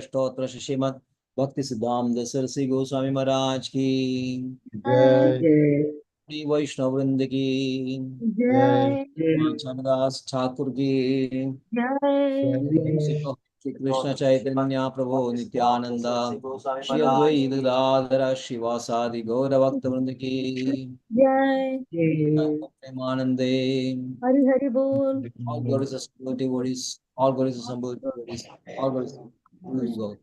स्तोत्र श्रीमद् भक्ति सिद्धांत सरस्वती गोस्वामी महाराज की जय श्री वैष्णव वृंद की जय चंद्रदास ठाकुर की जय श्री कृष्ण चैतन्य प्रभु नित्यानंद श्री अद्वैत गदाधर शिवासादि गौर भक्त वृंद की जय प्रेमानंदे हरि हरि बोल। all glories are devotees, all glories are devotees, all glories to God.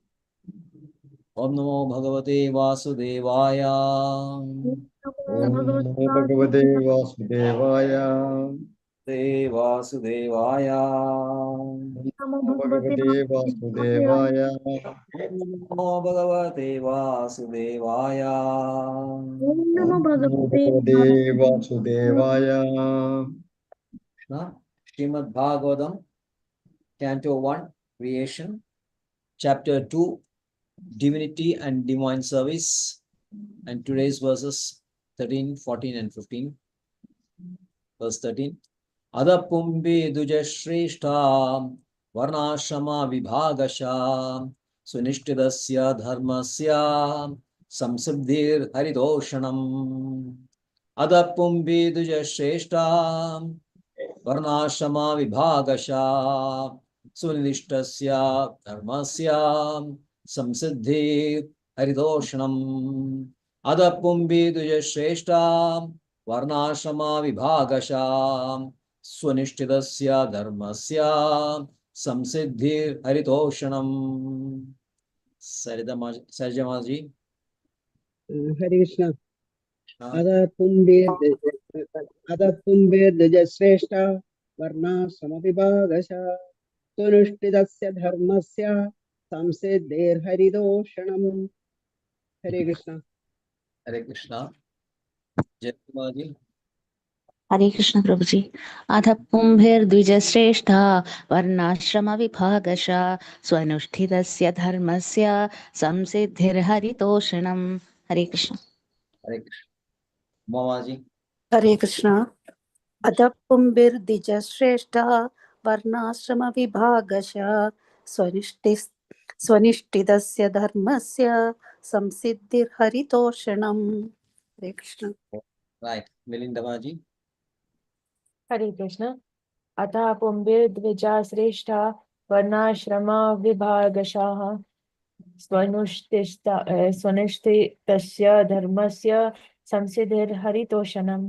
Om Namo Bhagavate Vasudevaya. ओम नमो भगवते वासुदेवाय Vasudevaya. नमो भगवते वासुदेवाय Namo Bhagavate Vasudevaya. ओम नमो नमो भगवते भगवते वासुदेवाय Srimad Bhagavatam, Canto 1, Creation, Chapter 2, Divinity and Divine Service, and today's verses 13, 14, and 15. Verse 13. Adapumbi duja shreshta varnashrama vibhagasha sunishtidasya dharmasya samsiddhir haridoshanam. Adapumbi duja shreshta varnashrama vibhagasha sunishtidasya dharmasya samsiddhir haridoshanam. Adapumbi duja shreshta varnashrama vibhagasha swaniஷ்ठितस्य धर्मस्य संसिद्धि हरितोषणम. Sarjama ji. Hare Krishna. Adapumbir Djashreshta Varna Samavibhagasha Tunushtitasya Dharmasya Samsiddhir Haridoshanam. Hare Krishna. Hare Krishna. Jayama ji. हरे कृष्ण प्रभु जी. अथ पुंभिर्द्विजश्रेष्ठा वर्णाश्रमविभागशा स्वनुष्ठितस्य धर्मस्य संसिद्धिर्हरितोषणम्. हरे कृष्ण. हरे Krishna. Mama ji. हरे कृष्ण. अतः पुंभिर्द्विजश्रेष्ठः वर्णाश्रमविभागशः स्वनिष्ठितस्य धर्मस्य संसिद्धिर्हरितोषणम्. हरे Krishna. Right. Milindama ji. हरे कृष्ण. अतः पुंभिर्द्विजा श्रेष्ठा वर्णाश्रमा विभागशाः स्वनिष्ठितस्य धर्मस्य संसिद्धिर्हरितोषणम्.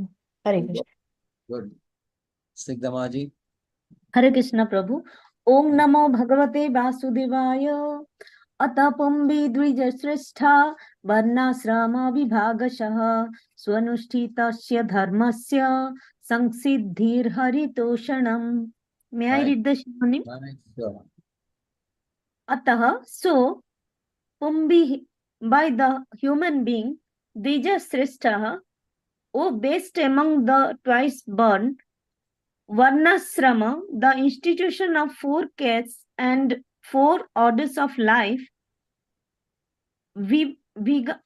हरे Krishna. Good. Snigdama ji. हरे कृष्ण प्रभु. ओम नमो भगवते वासुदेवाय. अतः पुंभि द्विजश्रेष्ठा वर्णाश्रम विभागशः स्वनुष्ठितस्य धर्मस्य संसिद्धिर्हरितोषणम्. May I read the Shivani? Atah, so Pumbhi, by the human being, Dvijashrestha, O best among the twice born, Varnasrama, the institution of 4 castes and 4 orders of life, Vivagasaha,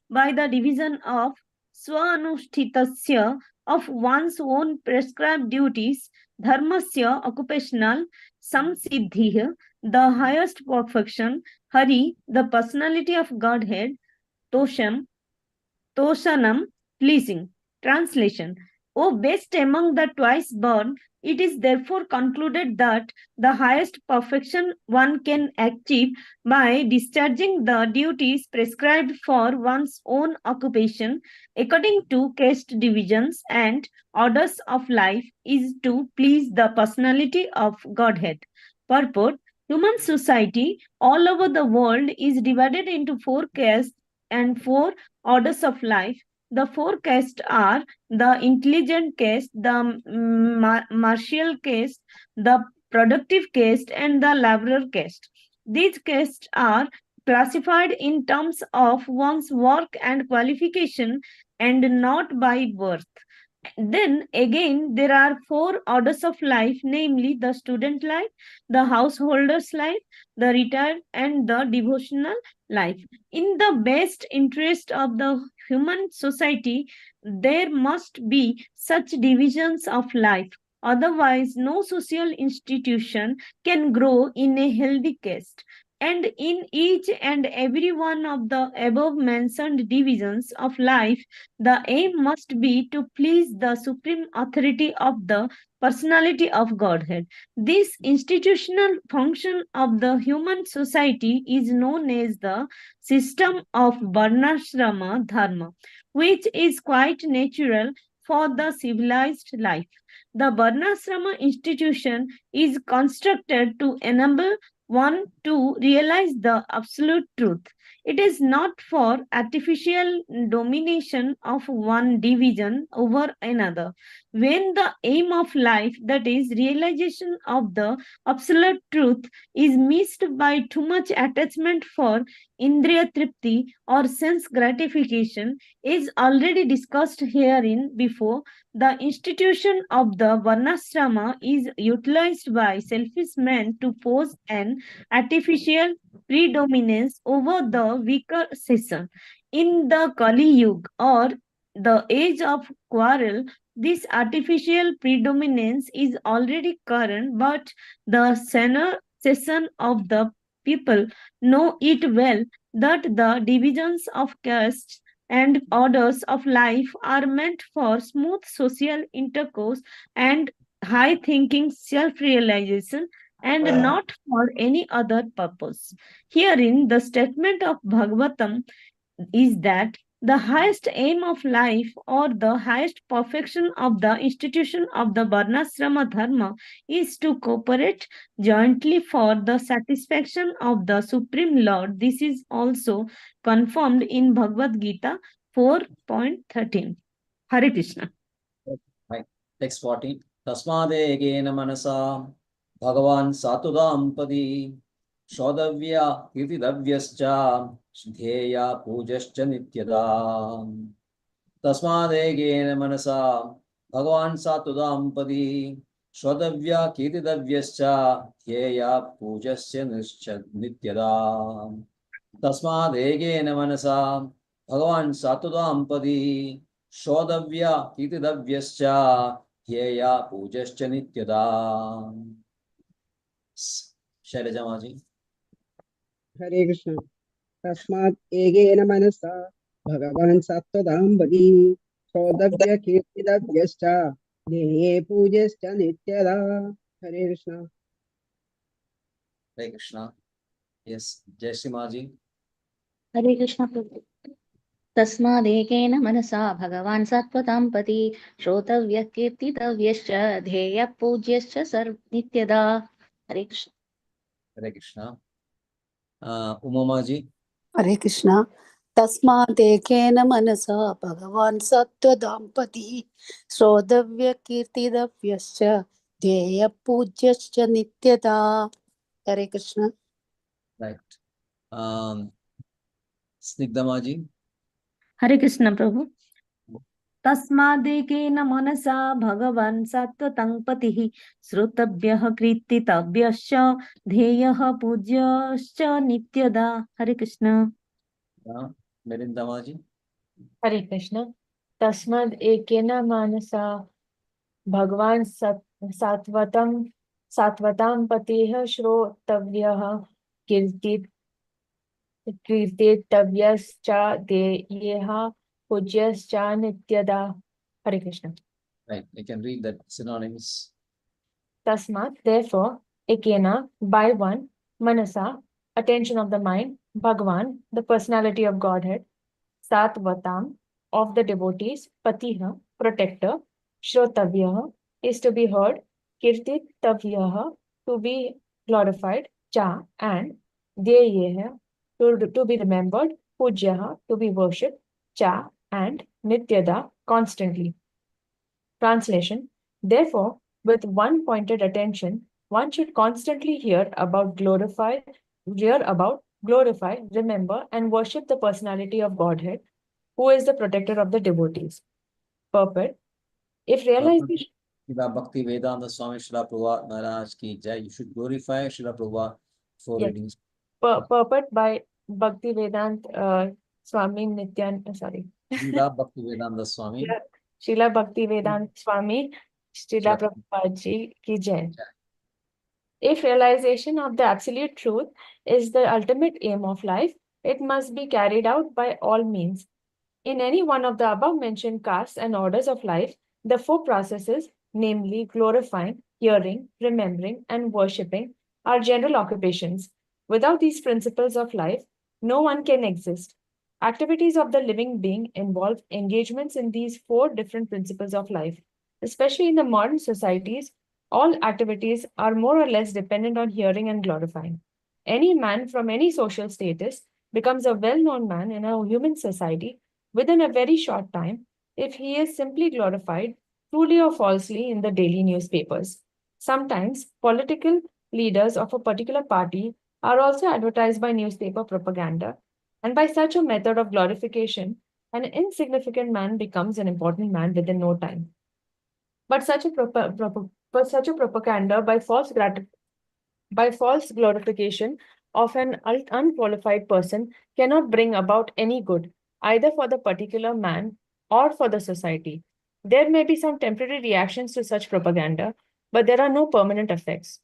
by the division of Swanushthitasya, of one's own prescribed duties, Dharmasya, occupational, Samsiddhi, the highest perfection, Hari, the personality of Godhead, Toshanam, pleasing. Translation. O best among the twice born, it is therefore concluded that the highest perfection one can achieve by discharging the duties prescribed for one's own occupation according to caste divisions and orders of life is to please the personality of Godhead. Purport. Human society all over the world is divided into 4 castes and 4 orders of life. The 4 castes are the intelligent caste, the martial caste, the productive caste, and the laborer caste. These castes are classified in terms of one's work and qualification and not by birth. Then again, there are 4 orders of life, namely the student life, the householder's life, the retired, and the devotional life. In the best interest of the human society, there must be such divisions of life. Otherwise, no social institution can grow in a healthy caste. And in each and every one of the above mentioned divisions of life, the aim must be to please the supreme authority of the personality of Godhead. This institutional function of the human society is known as the system of Varnashrama Dharma, which is quite natural for the civilized life. The Varnashrama institution is constructed to enable one to realize the absolute truth. It is not for artificial domination of one division over another. When the aim of life, that is, realization of the absolute truth, is missed by too much attachment for Indriya Tripti or sense gratification, is already discussed herein before, the institution of the Varnashrama is utilized by selfish men to pose an artificial predominance over the weaker section. In the Kali Yuga, or the age of quarrel, this artificial predominance is already current, but the senior section of the people know it well that the divisions of castes and orders of life are meant for smooth social intercourse and high thinking self realization and not for any other purpose. Herein, the statement of Bhagavatam is that the highest aim of life or the highest perfection of the institution of the Varnashrama Dharma is to cooperate jointly for the satisfaction of the Supreme Lord. This is also confirmed in Bhagavad Gita 4.13. Hare Krishna. Right. Text 14. Tasmadekena manasa Bhagavan Satudampadi Shodavya Kirtidavyascha Dhyeya Pujascha Nityada. Tasmadekena manasa Bhagavan Satudampadi Shodavya Kirtidavyascha Dhyeya Pujascha Nityada. Tasmadekena manasa Bhagavan Satudampadi Shodavya Kirtidavyascha Dhyeya Pujascha Nityada. Shailaja Maji. Hare Krishna. Tasmat egena manasa Bhagavan Sattva-dambadi Shodavya Kirtidavyascha Dheye Pujascha Nityada. Hare Krishna. Hare Krishna. Yes, Jai Shri Maji. हरे कृष्ण प्रभु तस्मादेकेन मनसा भगवान् सत्त्वताम्पति श्रोतव्यः कीर्तितव्यश्च ध्येयः पूज्यश्च नित्यदा हरे Krishna Hare Krishna. Uma Maji. हरे कृष्ण तस्मादेकेन मनसा भगवान् सत्त्वदाम्पतिः श्रोतव्यकीर्तितव्यश्च ध्येयपूज्यश्च नित्यदा हरे Krishna Right. Snigdha Maji. Hare Krishna Prabhu. तस्मादेकेन मनसा भगवान् सत्त्वतङ्पतिः श्रोतव्यः कीर्तितव्यश्च ध्येयः पूज्यश्च नित्यदा. Hare Krishna. Melinda Maji. Hare Krishna. Tasmad ekena manasa Bhagwan Satvatam Patiha Shrotavyah Kirtitavyascha Deyeha Pugyascha Nityada. Hare Krishna. Right. You can read that synonyms. Tasmat, therefore, ekena, by one, manasa, attention of the mind, Bhagwan, the personality of Godhead, Satvatam, of the devotees, Patiha, protector, Shrotavyaha, is to be heard, Kirtitavyaha, to be glorified, Cha, and Deyeha, to be remembered, Pujyaha, to be worshipped, Cha, and Nityada, constantly. Translation. Therefore, with one pointed attention, one should constantly hear about, glorify, remember, and worship the personality of Godhead, who is the protector of the devotees. Purport. If realization... Bhakti Vedanta Swami Srila Prabhupada Maharaj ki Jai. You should glorify Srila Prabhupada for readings. Purport by Bhakti Vedanta Swami Nityan... Sorry. Srila Bhakti Vedanta Swami. Srila Bhakti Vedanta Swami Srila Prabhupada Ji ki jai. If realization of the absolute truth is the ultimate aim of life, it must be carried out by all means. In any one of the above mentioned castes and orders of life, the four processes, namely glorifying, hearing, remembering, and worshipping, are general occupations. Without these principles of life, no one can exist. Activities of the living being involve engagements in these four different principles of life. Especially in the modern societies, all activities are more or less dependent on hearing and glorifying. Any man from any social status becomes a well-known man in a human society within a very short time if he is simply glorified, truly or falsely, in the daily newspapers. Sometimes political leaders of a particular party are also advertised by newspaper propaganda, and by such a method of glorification, an insignificant man becomes an important man within no time. But such a propaganda by false glorification of an unqualified person cannot bring about any good, either for the particular man or for the society. There may be some temporary reactions to such propaganda, but there are no permanent effects.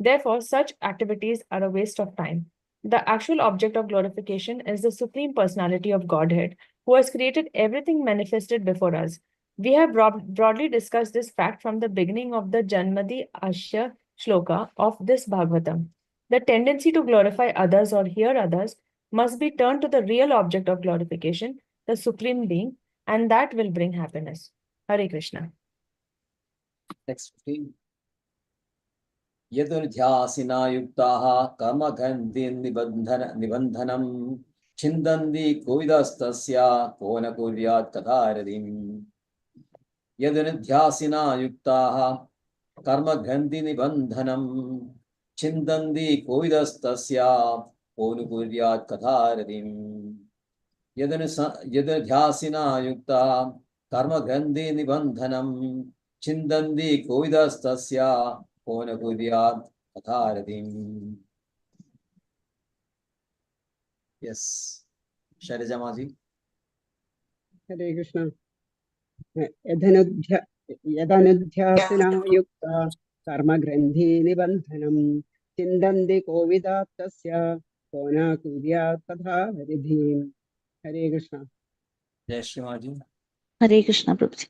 Therefore, such activities are a waste of time. The actual object of glorification is the Supreme Personality of Godhead, who has created everything manifested before us. We have broadly discussed this fact from the beginning of the Janmadi Ashya shloka of this Bhagavatam. The tendency to glorify others or hear others must be turned to the real object of glorification, the Supreme Being, and that will bring happiness. Hare Krishna. Next 15. यदुर्ध्यासिना युक्ताः कर्मगन्धिर्निबन्धनं छिन्दन्ति कोविदस्तस्य को न कुर्यात् कथारतिम् यदुर्ध्यासिना युक्ताः कर्मगन्धिर्निबन्धनं छिन्दन्ति कोविदस्तस्य को न कुर्यात् कथारतिम् यदुर्ध्यासिना युक्ताः कर्मगन्धिर्निबन्धनं छिन्दन्ति कोविदस्तस्य Kona Kudyat Katharatim. Yes. Shailaja Maji. Hare Krishna. यदनुध्यासिना युक्ता कर्मग्रन्थि निबन्धनं चिन्दन्ति कोविदात्तस्य को न कुर्यात् तथा हरिधीम्. हरे कृष्ण. Jai Shri Maji. हरे कृष्ण प्रभुजी.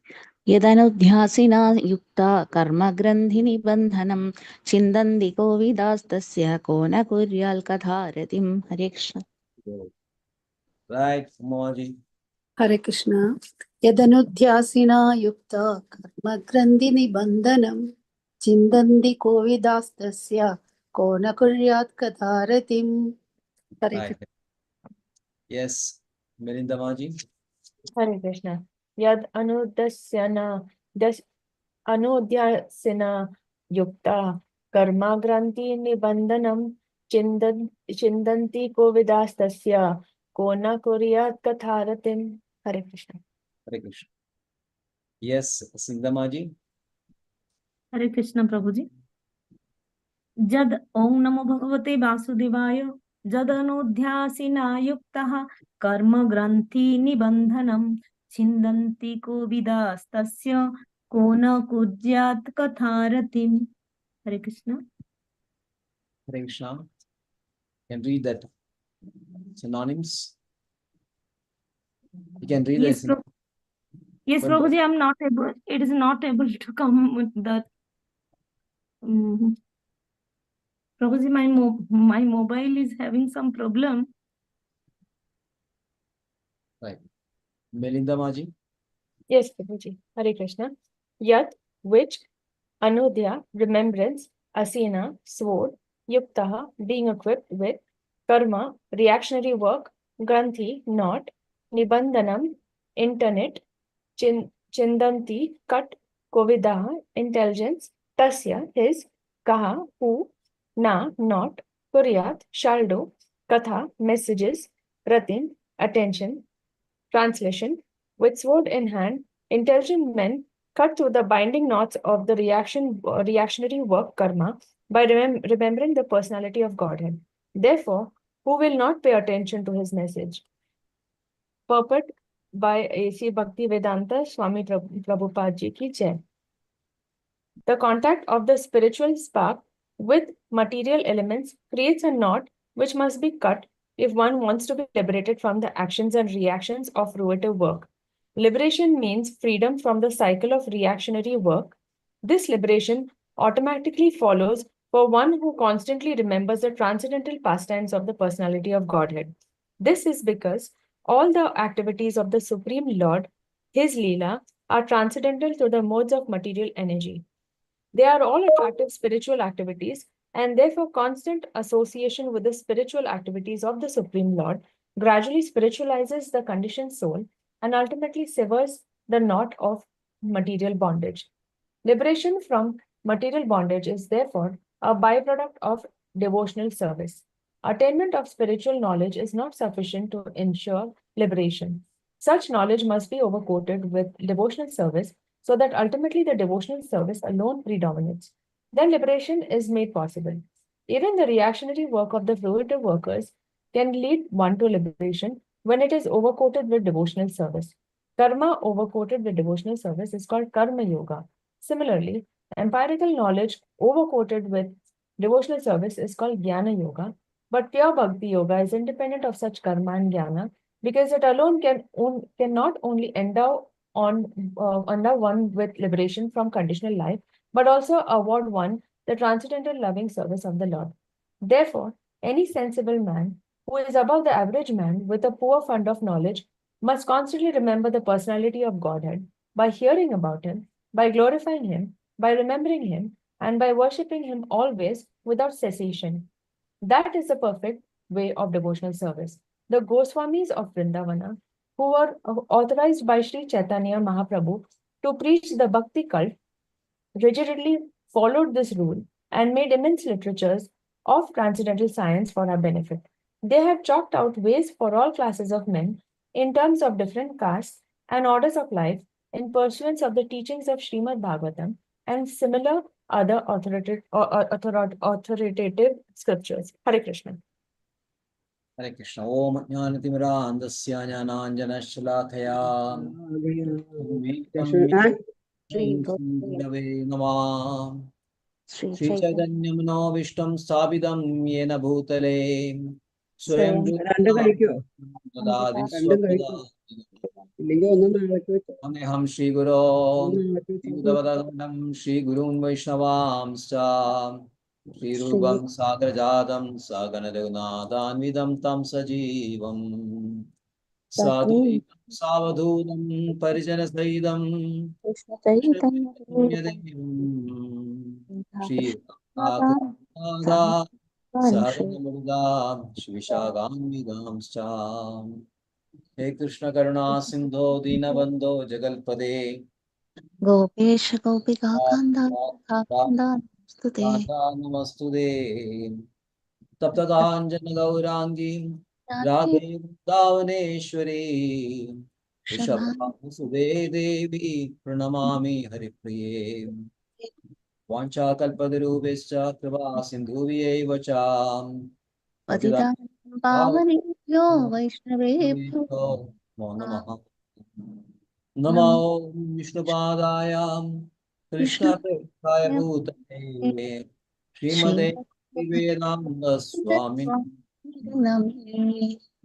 यदनुध्यासिना युक्ता कर्मग्रन्थिनिबन्धनं छिन्दन्ति कोविदास्तस्य को न कुर्यात् कथारतिम्. हरे Krishna. Right, Maji. Hare Krishna. Yadanudyasina yukta karma grandhi nibandhanam chindandi kovidastasya kona kuryat katharatim. Hare Right. Yes, Melinda Maji. Hare Krishna. Yad anudyasina yukta karma granti nibandhanam chindanti kovidastasya kona kuryat katharatim. Hare Krishna. Hare Krishna. Yes, Sindha Maji. हरे कृष्ण प्रभु जी. जद ओम नमो भगवते वासुदेवाय जदनुध्यासिना युक्तः कर्म ग्रंथि निबंधनं छिन्दन्ति कोविदास्तस्य को न कुर्यात् कथारतिम्. हरे Krishna. Hare Krishna. Can read that synonyms. You can read Yes, that. yes, Prabhuji, I'm not able. It is not able to come with the. Prabhuji, my mobile is having some problem. Right. Melinda Maji. Yes, Prabhuji. Hare Krishna. Yat, which, Anudya, remembrance, Asina, sword, Yuktaha, being equipped with, Karma, reactionary work, Granthi, knot, Nibandhanam, internet, Chindanti, cut, Kovidaha, intelligence, Tasya, his, Kaha, who, Na, not, Kuryat, shall do, Katha, messages, Ratin, attention. Translation. With sword in hand, intelligent men cut through the binding knots of the reactionary work karma by remembering the personality of Godhead. Therefore, who will not pay attention to his message? Purport by A.C. Bhakti Vedanta Swami Prabhupada Ji ki Jai. The contact of the spiritual spark with material elements creates a knot which must be cut if one wants to be liberated from the actions and reactions of fruitive work. Liberation means freedom from the cycle of reactionary work. This liberation automatically follows for one who constantly remembers the transcendental pastimes of the personality of Godhead. This is because all the activities of the Supreme Lord, His Leela, are transcendental to the modes of material energy. They are all attractive spiritual activities, and therefore, constant association with the spiritual activities of the Supreme Lord gradually spiritualizes the conditioned soul and ultimately severs the knot of material bondage. Liberation from material bondage is therefore a byproduct of devotional service. Attainment of spiritual knowledge is not sufficient to ensure liberation. Such knowledge must be overcoated with devotional service so that ultimately the devotional service alone predominates. Then liberation is made possible. Even the reactionary work of the fruitive workers can lead one to liberation when it is overcoated with devotional service. Karma overcoated with devotional service is called karma yoga. Similarly, empirical knowledge overcoated with devotional service is called jnana yoga, but pure bhakti yoga is independent of such karma and jnana because it alone can not only endow one with liberation from conditional life, but also award one the transcendental loving service of the Lord. Therefore, any sensible man who is above the average man with a poor fund of knowledge must constantly remember the personality of Godhead by hearing about him, by glorifying him, by remembering him, and by worshipping him always without cessation. That is the perfect way of devotional service. The Goswamis of Vrindavana, who were authorized by Sri Chaitanya Mahaprabhu to preach the Bhakti cult, rigidly followed this rule and made immense literatures of transcendental science for our benefit. They have chalked out ways for all classes of men in terms of different castes and orders of life in pursuance of the teachings of Srimad Bhagavatam and similar other authoritative scriptures. Hare Krishna. Hare Krishna. Om Jnanatimirandasya Jnananjanashalakaya Gurave Namah. Sri Chaitanya Manobishtam Sthapitam Yena Bhutale Swayam രണ്ട് കഴിക്കോ Dadadi രണ്ടും കഴിക്കോ ഇല്ലെങ്കിൽ ഒന്നും നാളേക്ക് വെച്ചോ Ameham Shri Guru നാളേക്ക് വെച്ചോ Udavadam Shri Gurun Vaishnavam Shri Rupam Sagrajadam Sagana Raghunadanvidam Tam Sajivam Sadhu Savadhudam Parijana Saidam Shri Radha Saranamurga Shivishagam He Krishna Karuna Sindho Dinabandho Jagalpade Gopesh Gopika Kanda Namaste Radha Namastude Taptadanjana Gaurangi Radhe Davaneshwari Rishabhasube Devi Pranamami Haripriye Vancha Kalpadarubhescha Kripa Sindhuviyeva cha Patitam Pavanebhyo Vaishnavebhyo Namo Namaha Namo Vishnupadaya Krishna Prestaya Bhutale Srimade Vedanta Swami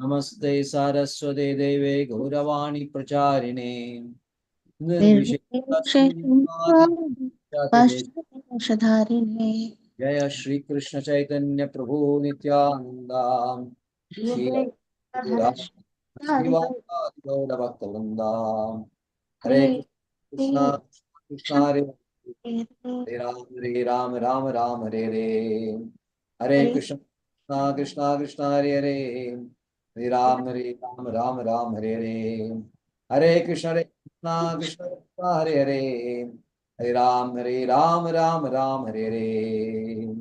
Namaste Saraswate Deve Gauravani Pracharine Nirvisheshadarine Jaya Shri Krishna Chaitanya Prabhu Nityananda Shri Gaura Bhaktavranda Hare Krishna Krishna Hare Hare Ram Ram Ram Hare Hare Hare Krishna Krishna Krishna Hare Hare Hare Ram Ram Ram Hare Hare Hare Krishna Krishna Krishna Hare Hare Hare Ram Ram Ram Hare Hare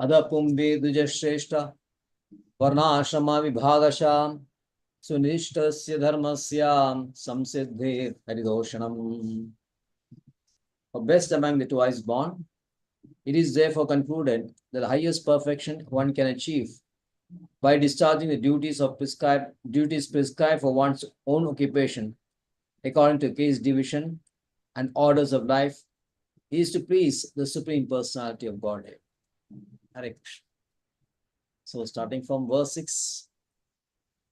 Adapumbe Dujashreshtha Varnashrama Vibhagasham Sunishtasya Dharmasya Samsiddhe Haridoshanam. For best among the twice born, it is therefore concluded that the highest perfection one can achieve by discharging the duties prescribed for one's own occupation according to case division and orders of life, is to please the Supreme Personality of Godhead. Hare Krishna. So starting from verse 6,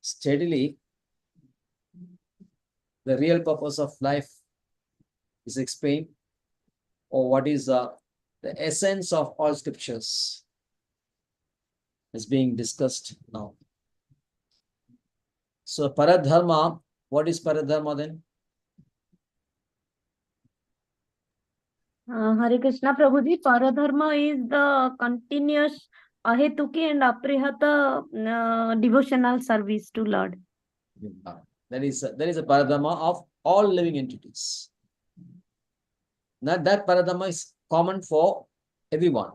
steadily, the real purpose of life is explained, or what is the essence of all scriptures is being discussed now. So Paradharma, what is Paradharma then? Hare Krishna Prabhuji, Paradharma is the continuous ahetuki and aprihata devotional service to Lord. That is a Paradharma of all living entities. Now that Paradharma is common for everyone.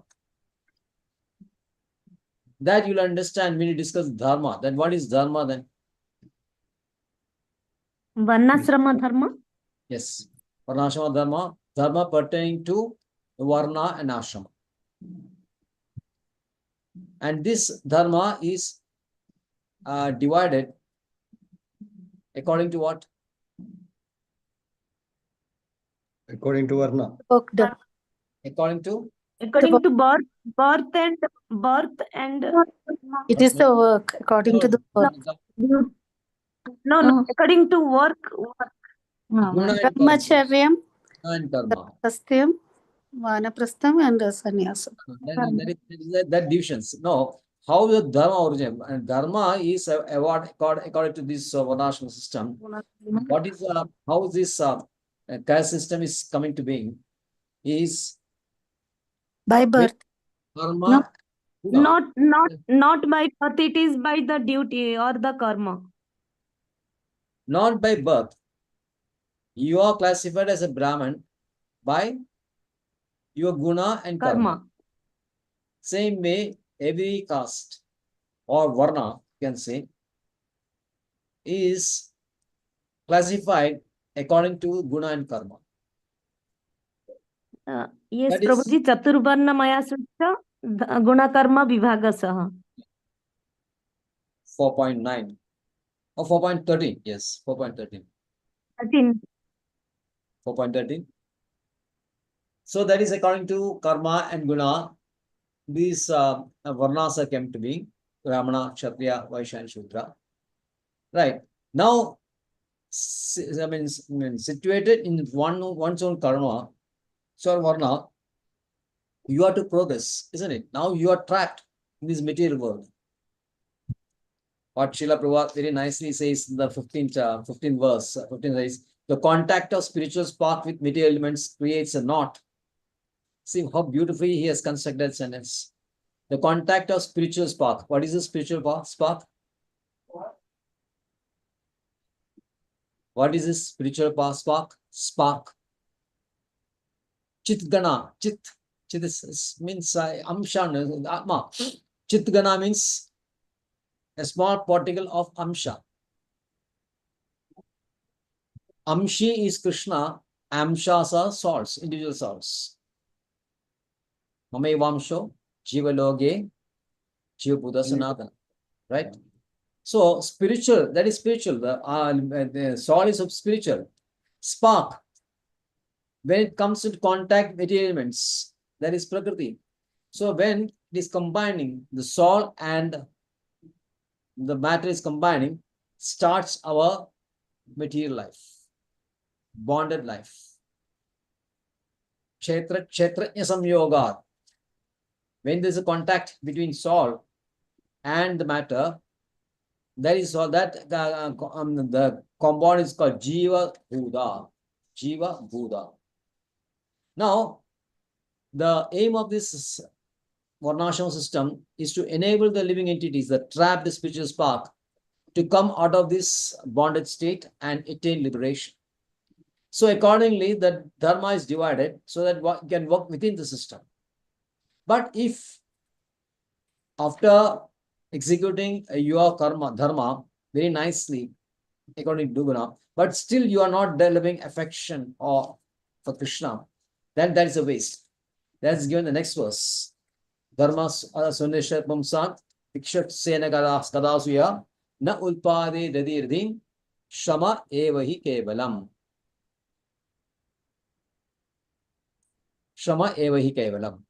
That you'll understand when you discuss Dharma. Then what is Dharma then? Varnasrama Dharma? Yes. Varnashrama Dharma. Dharma pertaining to Varna and Ashrama. And this Dharma is divided according to what? According to Varna. According to? According to birth and It is the work according to the work. no, according to work. Guna and Brahmacharyam, and Karma. Prastyam, Vanaprastham, and Sannyasam. That divisions. No, how the Dharma origin? And Dharma is according to this Varnashrama system. What is how this caste system is coming to being? Is By birth. Dharma. Not by birth, it is by the duty or the karma. Not by birth. You are classified as a Brahman by your guna and karma. Same way, every caste or varna, you can say, is classified according to guna and karma. Yes, Prabhuji, Chaturvarna Maya Sutta, Guna Karma Vibhagasaha. 4.9 or 4.13. Yes, 4.13. 4.13. So that is according to karma and guna. These varnas are came to be Brahmana, Kshatriya, Vaishya, and Shudra. Right. Now, I mean situated in one's own karma, so varna, you are to progress, isn't it? Now you are trapped in this material world. What Srila Prabhupada very nicely says in the 15th verse, 15 says, the contact of spiritual spark with material elements creates a knot. See how beautifully he has constructed that sentence. The contact of spiritual spark. What is the spiritual spark? What is this spiritual spark? Spark. Chit Gana. Chit means Amsha, Atma. Chit Gana means a small particle of Amsha. Amshi is Krishna. Amshas are souls, individual souls. Mamevamsho, Jiva Loge, Jiva Buddha Sanatana. Right? So, spiritual, that is spiritual. The soul is spiritual. Spark. When it comes to contact with elements, that is Prakriti. So, when it is combining, the soul and the matter is combining, starts our material life, bonded life. Kshetra samyoga. When there is a contact between soul and the matter, that is all that the compound is called Jiva Buddha. Jiva Buddha. Now, the aim of this Varnashrama system is to enable the living entities that trap the spiritual spark to come out of this bonded state and attain liberation. So accordingly, the dharma is divided so that one can work within the system. But if after executing your karma, dharma, very nicely, according to Guna, but still you are not developing affection or for Krishna, then that is a waste. That is given the next verse. Dharma suneshya pumsat ikshat sena kadasuya na ulpade dadirdim shama evahi kevalam. Shama eva hi kevalam.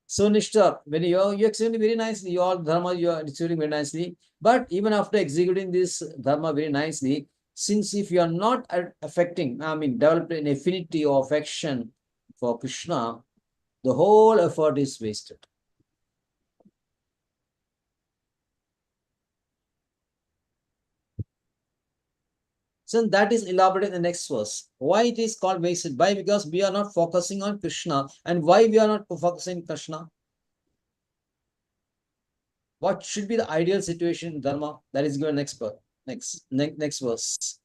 So, Nishta, when you executing very nicely, your dharma you are executing very nicely. But even after executing this dharma very nicely, since if you are not affecting, developing an affinity or affection for Krishna, the whole effort is wasted. So that is elaborated in the next verse. Why it is called wasted? Why? Because we are not focusing on Krishna. And why we are not focusing on Krishna? What should be the ideal situation in Dharma? That is given next verse.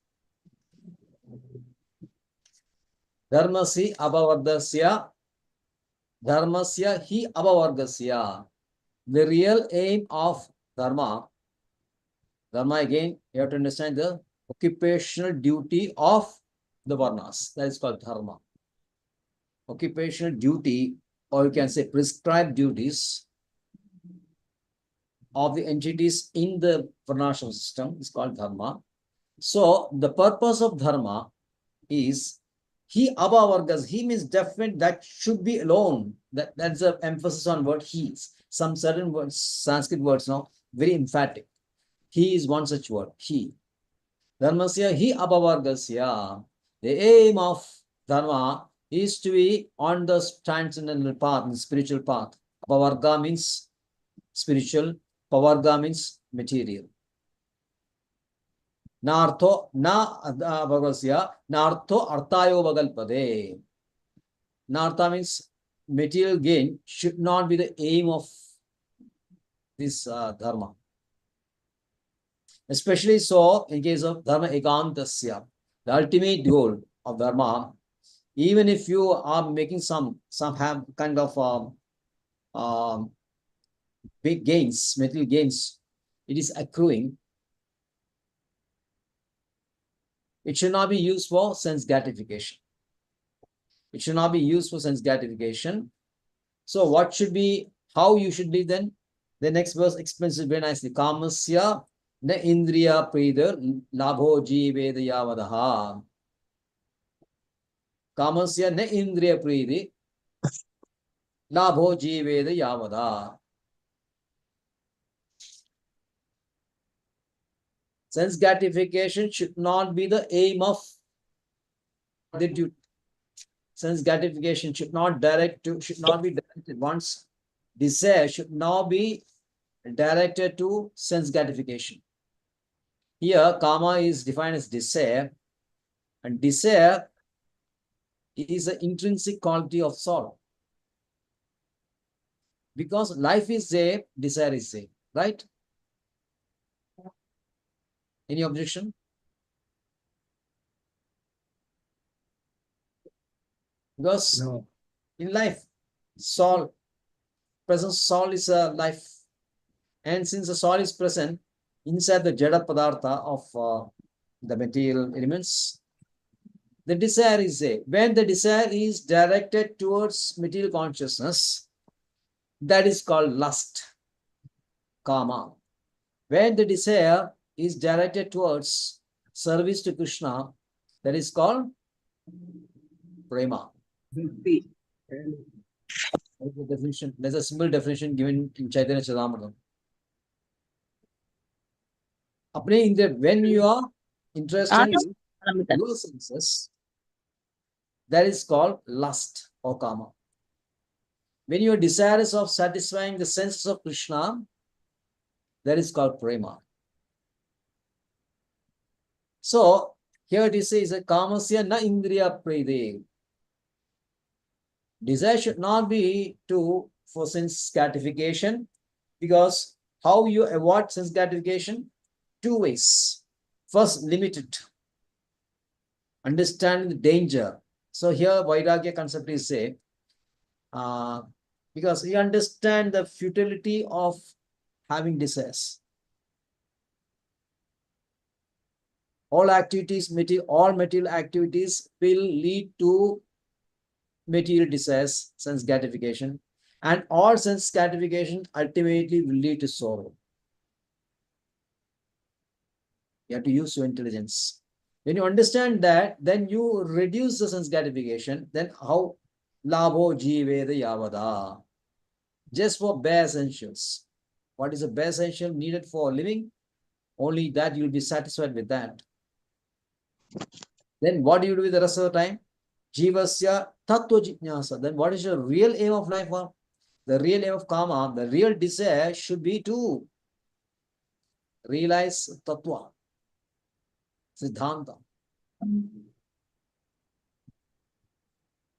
Dharmasi abhavardasya. Dharmasya hi abhavargasya. The real aim of Dharma again, you have to understand the occupational duty of the Varnas. That is called Dharma. Occupational duty, or you can say prescribed duties of the entities in the Varnashram system is called Dharma. So the purpose of Dharma is he abhavargas. He means definite, that should be alone. That's the emphasis on word he. Some certain words, Sanskrit words now, very emphatic. He is one such word, he. Dharmasya hi abhavargasya. The aim of Dharma is to be on the transcendental path, the spiritual path. Abhavarga means spiritual, pavarga means material. Nartho na abhavargasya, nartho arthayo vagalpade. Nartha means material gain should not be the aim of this Dharma. Especially so in case of Dharma ekantasya, the ultimate goal of Dharma. Even if you are making some have kind of big gains, material gains, it is accruing. It should not be used for sense gratification. It should not be used for sense gratification. So what should be, how you should live then? The next verse explains it very nicely. Kamasya na indriya prida labho jiveda yavadaha. Kamasya na indriya pridi labho jiveda yavada. Sense gratification should not be the aim of the duty. Sense gratification should not be directed. One's desire should not be directed to sense gratification. Here, kama is defined as desire, and desire is an intrinsic quality of soul. Because life is there, desire is there, right? Any objection? Because No. in life, soul, present soul is a life. And since the soul is present inside the jada padartha of the material elements, the desire is there. When the desire is directed towards material consciousness, that is called lust, kama. When the desire is directed towards service to Krishna, that is called prema. Bhakti. There's a definition. There's a simple definition given in Chaitanya Charitamrita. When you are interested in your senses, that is called lust or kama. When you are desirous of satisfying the senses of Krishna, that is called prema. So here it says kamasya na indriya pride. Desire should not be for sense gratification, because how you avoid sense gratification? Two ways. First, limit it. Understanding the danger. So here Vairagya concept is say, because you understand the futility of having desires. All material activities will lead to material desires, sense gratification, and all sense gratification ultimately will lead to sorrow. You have to use your intelligence. When you understand that, then you reduce the sense gratification. Then how? Labho jiveda yavada. Just for bare essentials. What is the bare essential needed for living? Only that you'll be satisfied with that. Then what do you do with the rest of the time? Jivasya tattva jijnasa. Then what is your real aim of life? The real aim of karma, the real desire should be to realize tattva, siddhanta.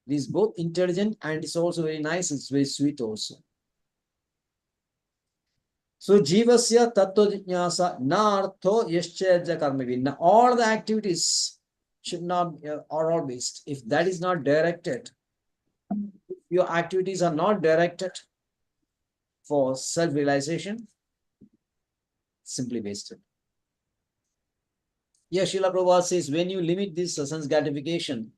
It is both intelligent and it's also very nice. It's very sweet also. So jivasya tattva jijnasa nartho yashchaja karmavi. Now all the activities should not are all based. If that is not directed, your activities are not directed for self-realization, simply wasted. Yes, Srila Prabhupada says, when you limit this sense gratification,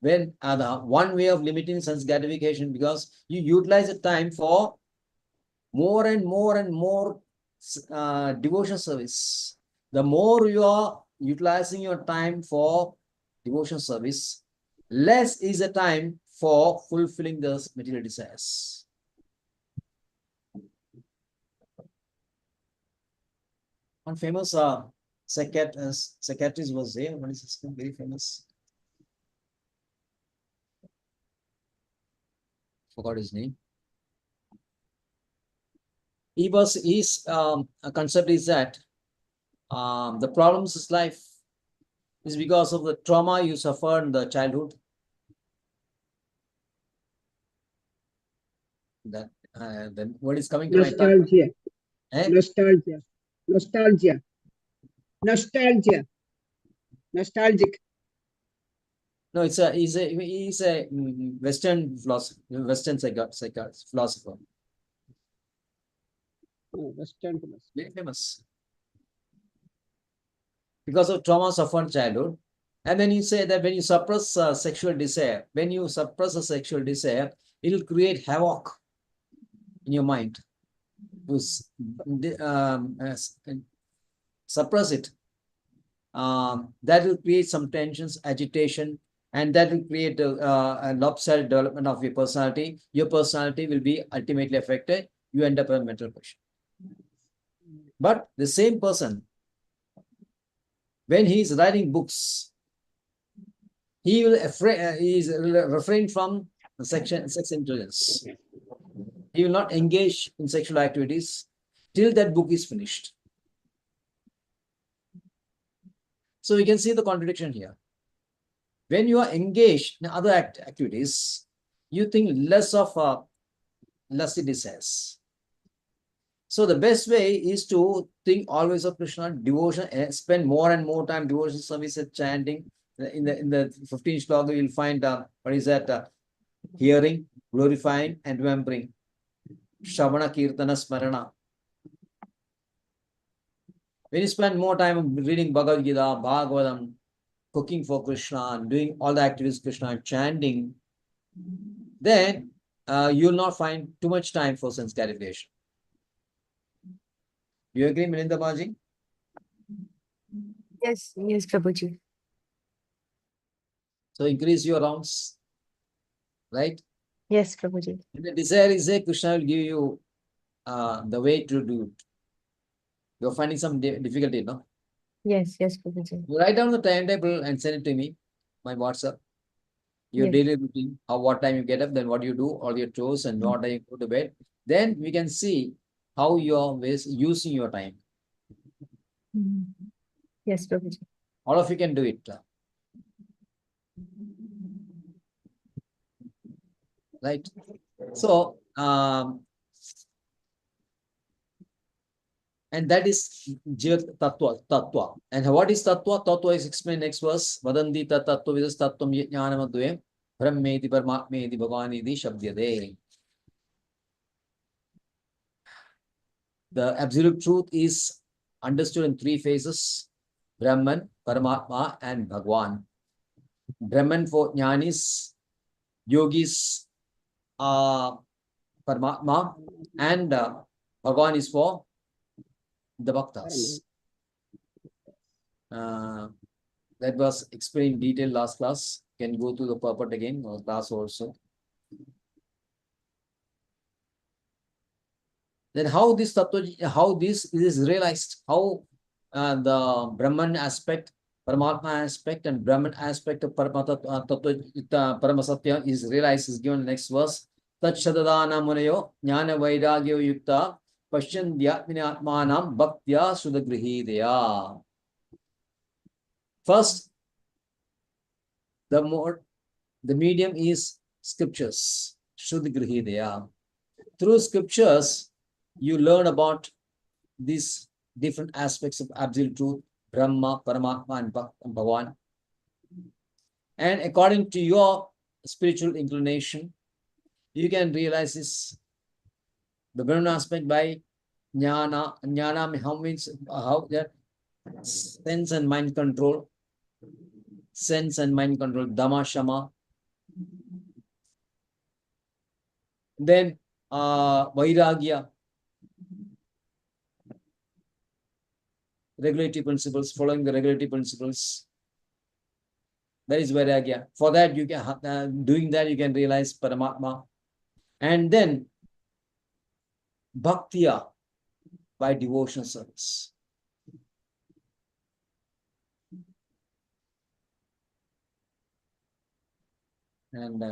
when the one way of limiting sense gratification, because you utilize the time for more and more and more devotion service. The more you are utilizing your time for devotion service, less is the time for fulfilling the material desires. One famous psychiatrist was there. What is his name? Very famous. Forgot his name. His concept is that the problems of life is because of the trauma you suffered in the childhood. That then what is coming to my tongue? Nostalgia. Eh? Nostalgia. Nostalgia. Nostalgia. Nostalgic. No, he's a Western philosopher, Western philosopher. Oh, Western philosophy. Very famous. Because of trauma suffered in childhood. And then you say that when you suppress sexual desire, when you suppress a sexual desire, it will create havoc in your mind. You suppress it. That will create some tensions, agitation, and that will create a lopsided development of your personality. Your personality will be ultimately affected. You end up in a mental question. But the same person, when he is writing books, he will refrain from sex intelligence. He will not engage in sexual activities till that book is finished. So you can see the contradiction here. When you are engaged in other activities, you think less of lusty desires. So the best way is to think always of Krishna, devotion, and spend more and more time devotion service and chanting. In the 15th sloka, you will find what is that? Hearing, glorifying, and remembering. Shravana, Kirtana, Smarana. When you spend more time reading Bhagavad Gita, Bhagavatam, cooking for Krishna, doing all the activities Krishna, chanting, then you will not find too much time for sense gratification. Do you agree, Milinda Baji? Yes, yes, Prabhuji. So increase your rounds, right? Yes, Prabhuji. And the desire is there, Krishna will give you the way to do it. You're finding some difficulty, no? Yes, yes, Prabhuji. You write down the timetable and send it to me, my WhatsApp. Your Yes. daily routine, what time you get up, then what you do, all your chores, and what time you go to bed. Then we can see how you are using your time. Yes, Prabhuji. All of you can do it. Right? So, and that is tattva. And what is tattva? Tattva is explained next verse. Vadanti tattva vidas tattvam jnanamadvayam brahmeti paramatmeti bhagavaniti shabdyade. The absolute truth is understood in three phases: Brahman, Paramatma, and Bhagwan. Brahman for Jnanis, Yogis, Paramatma, and Bhagwan is for the Bhaktas. That was explained in detail last class. Can go to the purport again or class also. Then how this is realized, how the Brahman aspect, Paramatma aspect, and Brahman aspect of Paramasatya is realized is given in the next verse. Tat Shadadana Munayo Jnana Vairagyo Yukta Pashyan Vyatmini Atmanam Bhaktya Sudagrihideya. First, the medium is scriptures, Sudagrihideya. Through scriptures, you learn about these different aspects of absolute truth, Brahma, Paramatma, and Bhagavan. And according to your spiritual inclination, you can realize this, the Brahman aspect by jnana. Jnana means how that sense and mind control, Dhamma, Shama. Then Vairagya, regulatory principles, following the regulatory principles. That is Vairagya. For that, you can doing that, you can realize Paramatma. And then Bhaktiya, by devotional service. And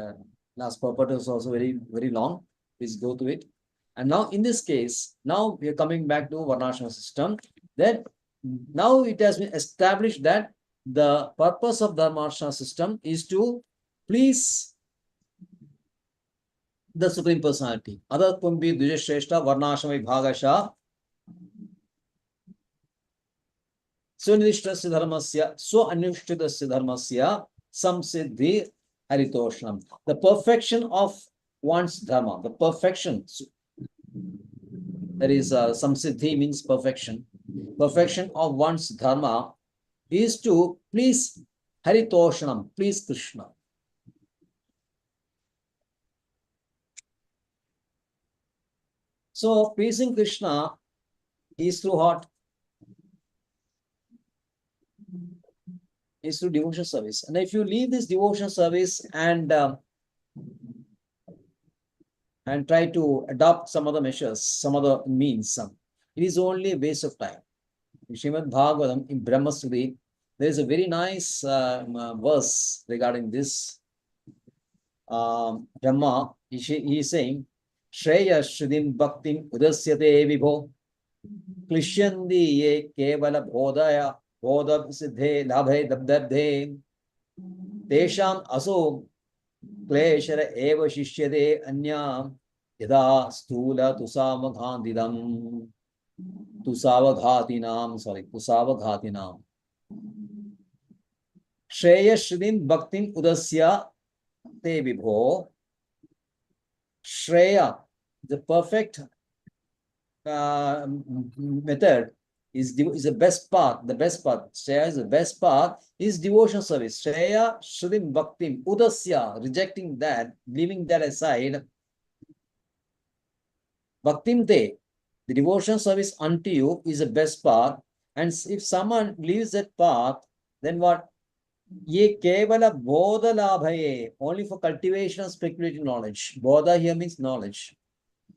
last purport is also very, very long. Please go to it. And now in this case, now we are coming back to Varnashrama system. Then now it has been established that the purpose of the Varnashrama system is to please the Supreme Personality. Adat Pumbi Dvijashreshta Varnashrama Bhagasha Sunishtasya Dharmasya Swa-Anushtitasya Dharmasya Samsiddhi Haritoshnam. The perfection of one's dharma, the perfection, that is Samsiddhi means perfection. Perfection of one's dharma is to please Haritoshnam, please Krishna. So pleasing Krishna is through what? Is through devotional service. And if you leave this devotional service and try to adopt some other measures, some other means, it is only a waste of time. In Srimad Bhagavatam, in Brahma Sudhi, there is a very nice verse regarding this. Brahma, he is saying, Shreya Shridim Bhaktim Udasyate Vibho Klishyandi Ye Kevala Bodhaya Bodha Siddhe Labhe Dabdabdhe Tesham Aso Kleshara Eva Shishyade Anya Yada Stula Tusavaghandidam Tusavaghatinam Shreya Shridim Bhaktim Udasya Te Vibho. Shreya, the perfect method is the best path. The best path. Shreya is the best path. Is devotional service. Shreya Shridim Bhaktim Udasya, rejecting that, leaving that aside. Bhaktim Te, the devotional service unto you is the best path. And if someone leaves that path, then what? Ye kevala bodha labhaye, only for cultivation of speculative knowledge. Bodha here means knowledge.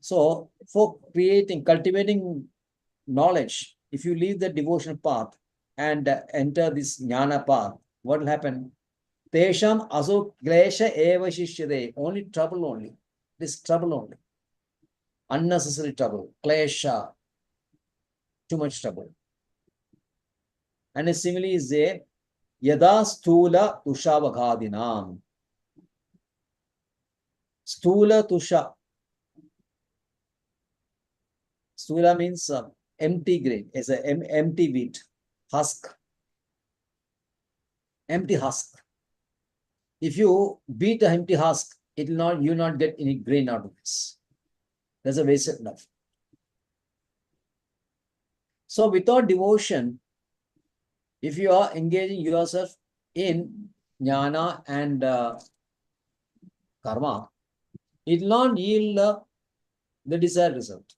So for cultivating knowledge, if you leave the devotional path and enter this jnana path, what will happen? Tesham aso klesha eva shishyade, only trouble only. This trouble only. Unnecessary trouble. Klesha. Too much trouble. And a simile is there. Yada stula tushavagādinām. Stula tusha. Stula means empty grain, as an empty wheat, husk. Empty husk. If you beat an empty husk, it will not, you will not get any grain out of this. That's a wasted enough. So without devotion, if you are engaging yourself in jnana and karma, it will not yield the desired result.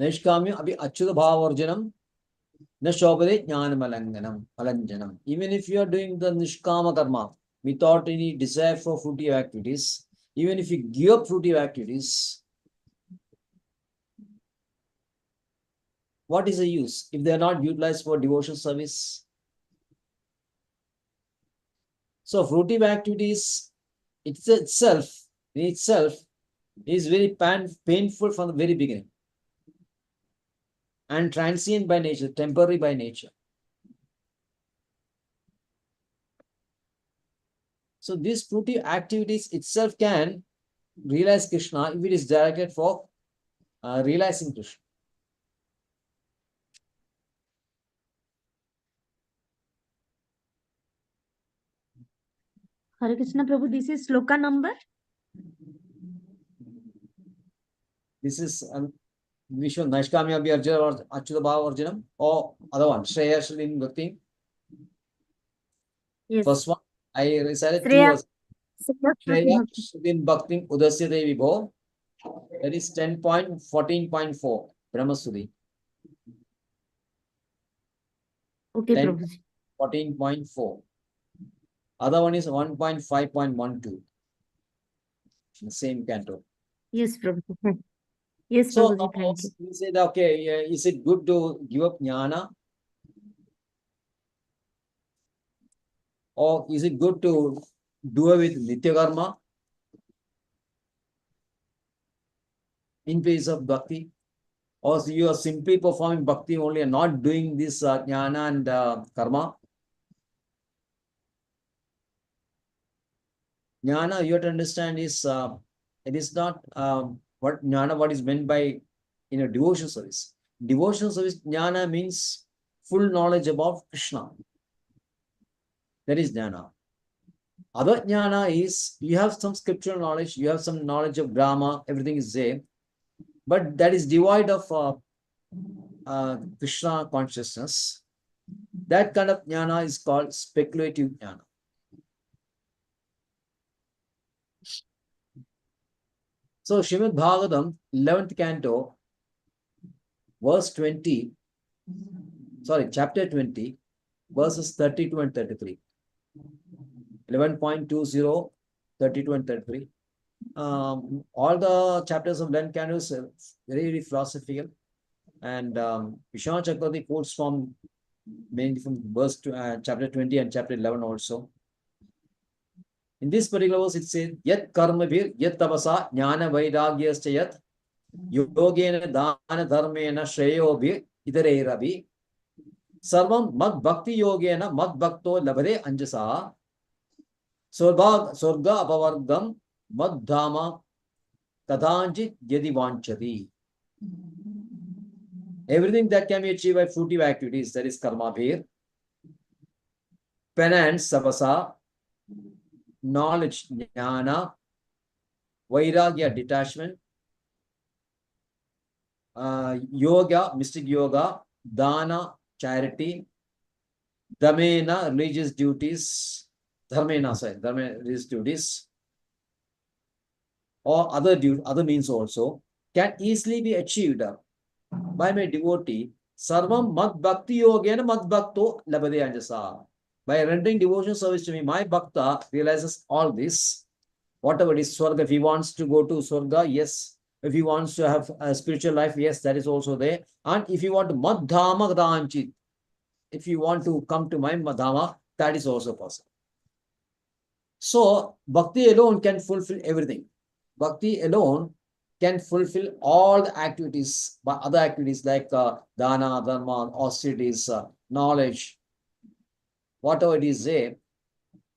Naishkamya abhi achyuta bhava varjanam Na shobhade jnanamalanganam, alanjanam. Even if you are doing the nishkama karma without any desire for fruitive activities, even if you give up fruitive activities, what is the use if they are not utilized for devotional service? So fruitive activities itself is very painful from the very beginning and transient by nature, temporary by nature. So these fruitive activities itself can realize Krishna if it is directed for realizing Krishna. Hare Krishna Prabhu, this is sloka number? This is Vishwa Naishkamya Abhyarjana or Achyuta Bhava Arjanam or other one, Shreya Shalin Bhakti. Yes. First one, I recited two Shreya. words. Shreya Shalin Bhakti Udasya Devi Bho. That is 10.14.4 Brahmasudi. Okay, Prabhu. 14.4. Other one is 1.5.12. The same canto. Yes, Prabhu. Yes, So Prabhuji, thank you. we said, okay, is it good to give up jnana? Or is it good to do away with nitya karma in place of bhakti? Or you are simply performing bhakti only and not doing this jnana and karma? Jnana, you have to understand, is it is not what jnana, what is meant by devotional service. Devotional service, jnana means full knowledge about Krishna. That is jnana. Other jnana is you have some scriptural knowledge, you have some knowledge of grammar, everything is there, but that is devoid of Krishna consciousness. That kind of jnana is called speculative jnana. So Srimad Bhagavatam, 11th canto, verse 20, chapter 20, verses 32 and 33. 11.20, 32 and 33. All the chapters of 11 cantos are very, very philosophical. And Vishwanath Chakravarti quotes from mainly from verse chapter 20 and chapter 11 also. In this particular verse, it says, Yat karma vir, yat tapasa, jnana vairagyascha yat, yogena dana dharmena shreyo vir, itareiravi, sarvam mad bhakti yogena mad bhakto labhade anjasa, surga apavargam mad dhama kadanjit yadi vanchati. Everything that can be achieved by fruitive activities, that is karma bhir, penance, sapasa, knowledge, jnana, vairagya, detachment, yoga, mystic yoga, dana, charity, dhamena, religious duties, religious duties, or other means also, can easily be achieved by my devotee. Sarvam mad bhakti yogena mad bhakto labhade anjasa. By rendering devotional service to me, my bhakta realizes all this. Whatever it is, Swarga, if he wants to go to Swarga, yes. If he wants to have a spiritual life, yes, that is also there. And if you want to Madhama Gdanchit, if you want to come to my Madhama, that is also possible. So, Bhakti alone can fulfill everything. Bhakti alone can fulfill all the activities, but other activities like dana, dharma, austerities, knowledge, whatever it is there.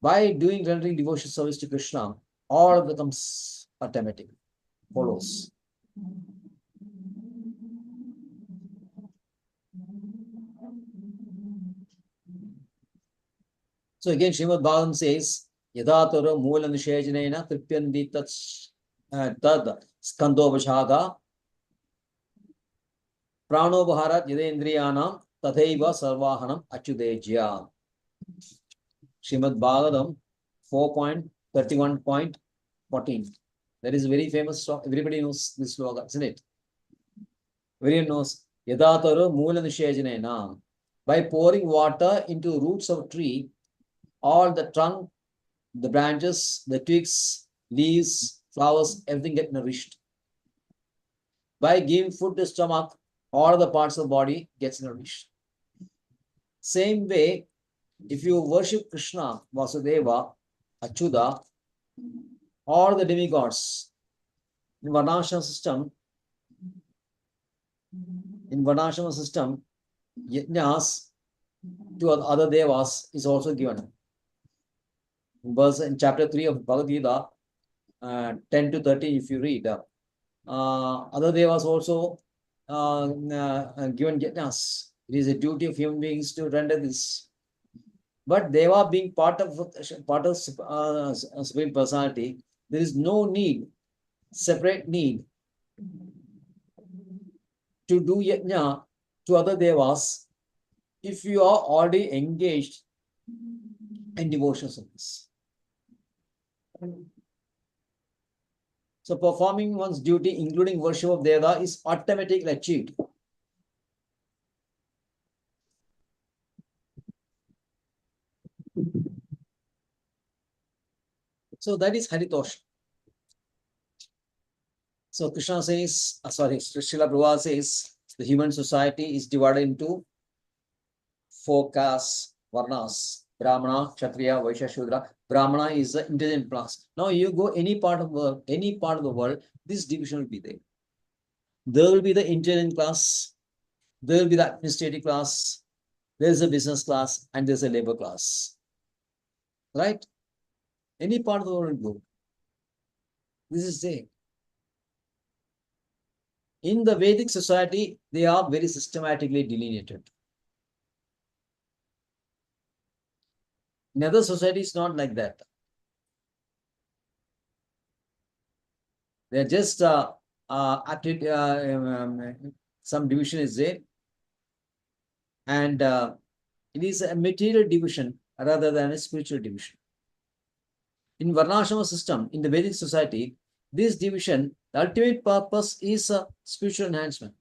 By rendering devotional service to Krishna, all becomes automatic, follows. So again, Srimad Bhagavatam says, Yadatara Moola Nishejanaina Tripyandi Tad Skandobhashaga Pranobharat Yadendriyanam Tathaiva Sarvahanam Achyudejya. Srimad Bhagavatam 4.31.14. That is a very famous sloka. Everybody knows this sloka, isn't it? Everyone knows. Yadatara Moola Nishejanaina. By pouring water into roots of tree, all the trunk, the branches, the twigs, leaves, flowers, everything get nourished. By giving food to stomach, all the parts of the body gets nourished. Same way, if you worship Krishna, Vasudeva, Achyuta, all the demigods in Varnashram system, yajnas to other devas is also given. In chapter 3 of Bhagavad Gita, 10 to 13, if you read, other devas also given yajnas. It is a duty of human beings to render this. But Deva being part of Supreme Personality, there is no need, separate need to do yajna to other devas if you are already engaged in devotional service. So performing one's duty, including worship of Deva, is automatically achieved. So that is Haritosha. So Krishna says, Srila Prabhupada says, the human society is divided into 4 castes, varnas, Brahmana, Kshatriya, Vaishya, Shudra. Brahmana is the intelligent class. Now you go any part of the world, this division will be there. There will be the intelligent class, there will be the administrative class, there is a business class, and there is a labor class. Right? Any part of the world will go. This is there. In the Vedic society, they are very systematically delineated. In other societies, not like that. They're just some division is there, and it is a material division rather than a spiritual division. In Varnashrama system, in the Vedic society, this division, the ultimate purpose is spiritual enhancement.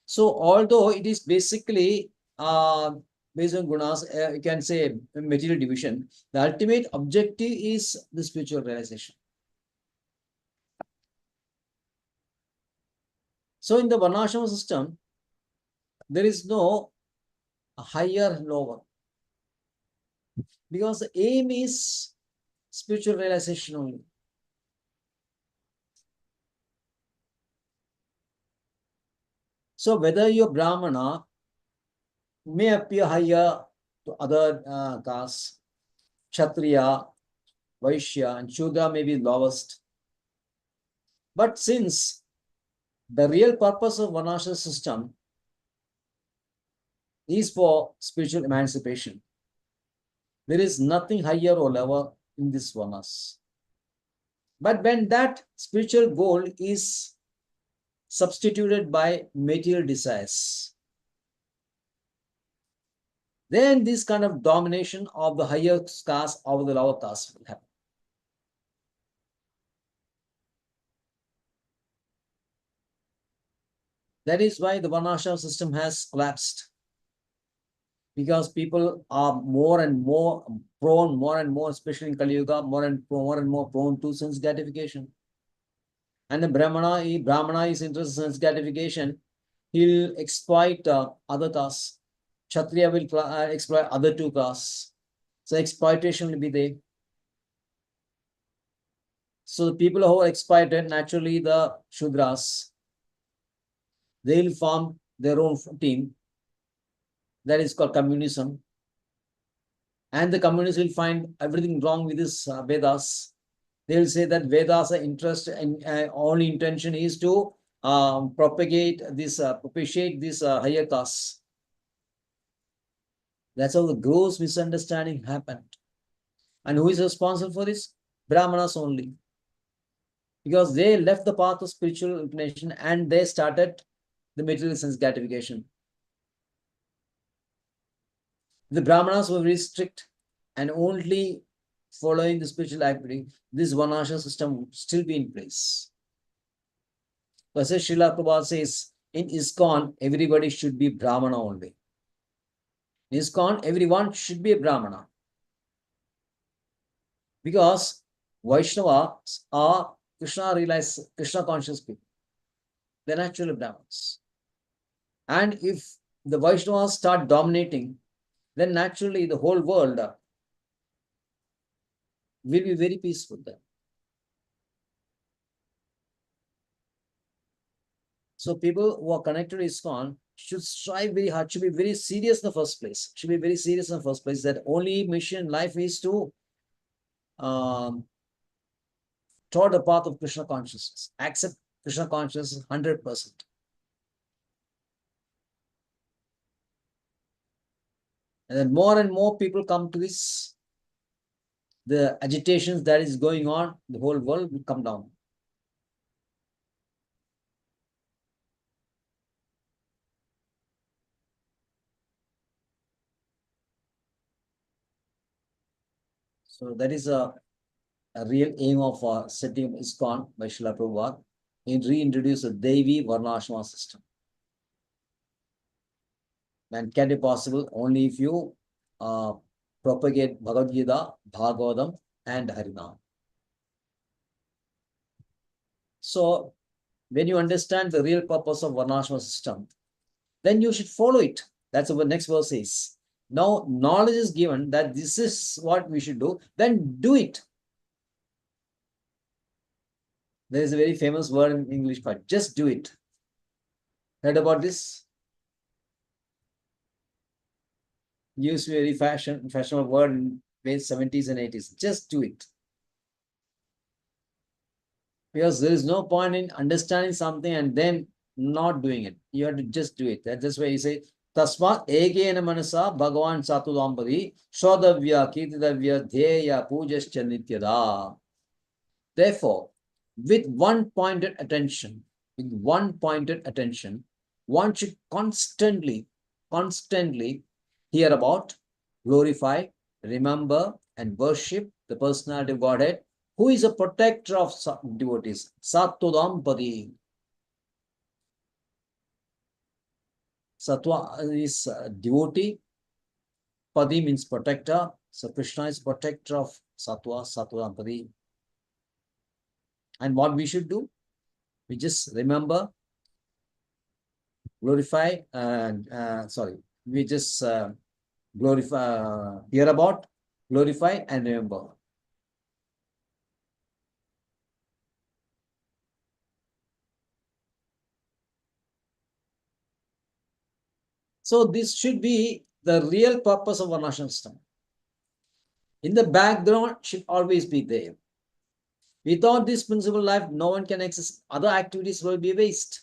So although it is basically based on gunas, you can say material division, the ultimate objective is the spiritual realization. So in the Varnashrama system, there is no higher, lower. Because the aim is spiritual realization only. So whether you're Brahmana may appear higher to other castes, Kshatriya, Vaishya, and Shudra may be lowest. But since the real purpose of Varnashram system is for spiritual emancipation, there is nothing higher or lower in this Varnas. But when that spiritual goal is substituted by material desires, then this kind of domination of the higher caste over the lower caste will happen. That is why the Varnashram system has collapsed. Because people are more and more prone, especially in Kali Yuga, more and more prone to sense gratification. And the Brahmana is interested in sense gratification. He'll exploit other castes. Kshatriya will exploit other 2 castes. So exploitation will be there. So the people who are exploited, naturally the Shudras, they will form their own team. That is called communism. And the communists will find everything wrong with this Vedas. They will say that Vedas' interest and only intention is to propitiate this higher castes. That's how the gross misunderstanding happened. And who is responsible for this? Brahmanas only. Because they left the path of spiritual inclination and they started the material sense gratification. The Brahmanas were very strict and only following the spiritual activity, this Varnashram system would still be in place. As Srila Prabhupada says, in ISKCON, everybody should be Brahmana only. In ISKCON, everyone should be a Brahmana. Because Vaishnavas are Krishna conscious people. They're naturally Brahmins. And if the Vaishnavas start dominating, then naturally the whole world will be very peaceful then. So people who are connected to ISKCON should strive very hard, should be very serious in the first place. Should be very serious in the first place that only mission in life is to trod the path of Krishna consciousness. Accept Krishna consciousness 100%. And then more and more people come to this, the agitations that is going on, the whole world will come down. So that is a real aim of setting ISKCON by Srila Prabhupada, in reintroduce a Devi Varnashrama system. And can be possible only if you propagate Bhagavad Gita, Bhagavatam, and Harinam. So when you understand the real purpose of Varnashrama system, then you should follow it. That's what the next verse is. Now knowledge is given that this is what we should do, then do it. There is a very famous word in English called just do it. Heard about this? Used to be a very fashionable word in the 70s and 80s. Just do it. Because there is no point in understanding something and then not doing it. You have to just do it. That's why you say, Tasma egena manasa Bhagavan Satudambadi Shodavya Kirtidavya Dheya Pujascha Nityada. Therefore, with one-pointed attention, one should constantly hear about, glorify, remember, and worship the personality of Godhead, who is a protector of devotees. Sattudampadi. Sattva is devotee. Padi means protector. So Krishna is protector of Sattva, Sattudampadi. And what we should do? We just remember, glorify, we just glorify, hear about, glorify, and remember. So this should be the real purpose of Varnashrama system. In the background should always be there. Without this principle life, no one can access. Other activities will be waste.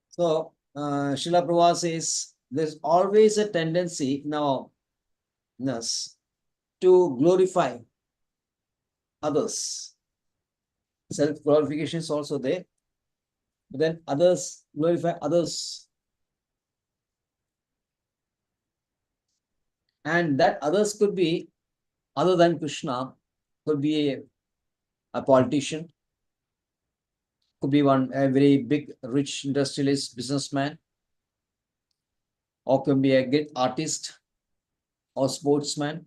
So Srila Prabhupada says there's always a tendency now to glorify others. Self-glorification is also there. But then others, glorify others. And that others could be other than Krishna, could be a politician, could be a very big, rich industrialist, businessman, or could be a great artist or sportsman.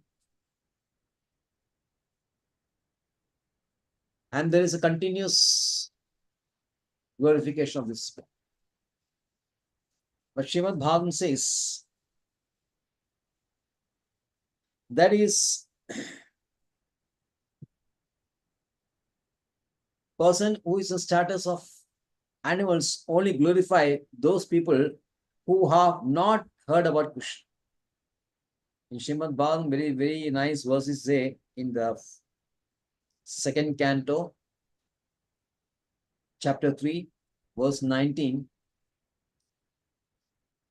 And there is a continuous glorification of this. But Srimad Bhagavatam says that is person who is in status of animals only glorify those people who have not heard about Krishna. In Srimad Bhagavatam, very, very nice verses say in the 2nd canto, chapter 3, verse 19,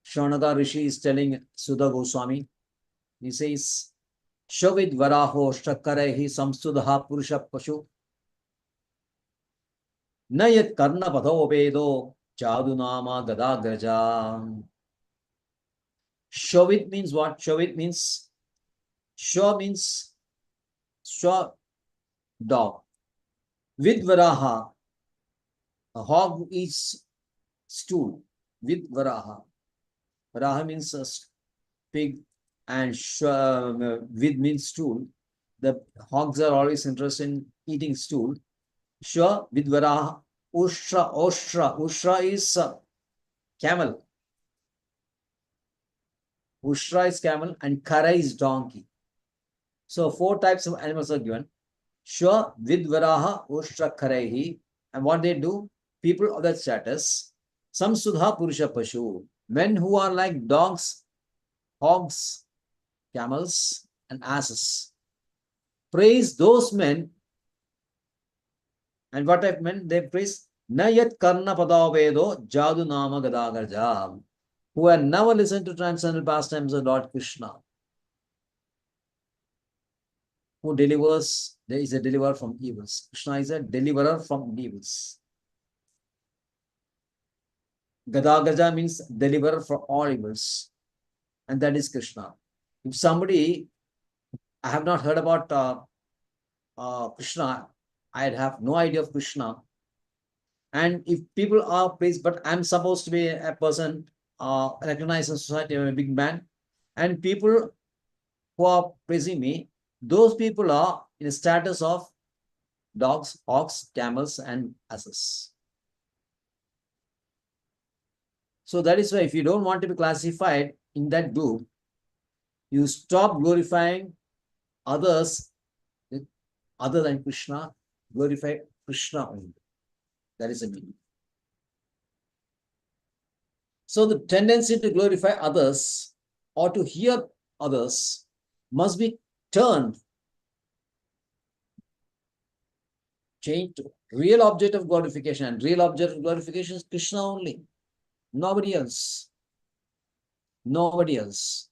Shaunaka Rishi is telling Sudha Goswami, he says, Shavid Varaho Shakarehi Samsudha Purusha Pashu Nayat Karna Padho Vedo Chadunama Gadagraja. Shavit means what? Shavit means Shwa means Shwa, dog. With Varaha, a hog eats stool. With Varaha. Varaha means a pig, and with means stool. The hogs are always interested in eating stool. Shwa with Varaha. Ushra is camel. Ushra is camel and Kara is donkey. So 4 types of animals are given. Shwa, Vidvaraha, Ushra, Karehi. And what they do? People of that status. Samsudha Purusha Pashu. Men who are like dogs, hogs, camels, and asses. Praise those men. And what type of men? They praise Nayat Karna Padavedo Jadu Nama Gadagarja. Who have never listened to transcendental pastimes of Lord Krishna. Who delivers, there is a deliverer from evils. Krishna is a deliverer from evils. Gadagaja means deliverer from all evils. And that is Krishna. If somebody, I have not heard about Krishna, I'd have no idea of Krishna. And if people are praised, but I'm supposed to be a person recognized in society, I'm a big man, and people who are praising me, those people are in a status of dogs, ox, camels, and asses. So that is why if you don't want to be classified in that group, you stop glorifying others other than Krishna, glorify Krishna only. That is the meaning. So the tendency to glorify others or to hear others must be changed to real object of glorification, and real object of glorification is Krishna only. Nobody else. Nobody else.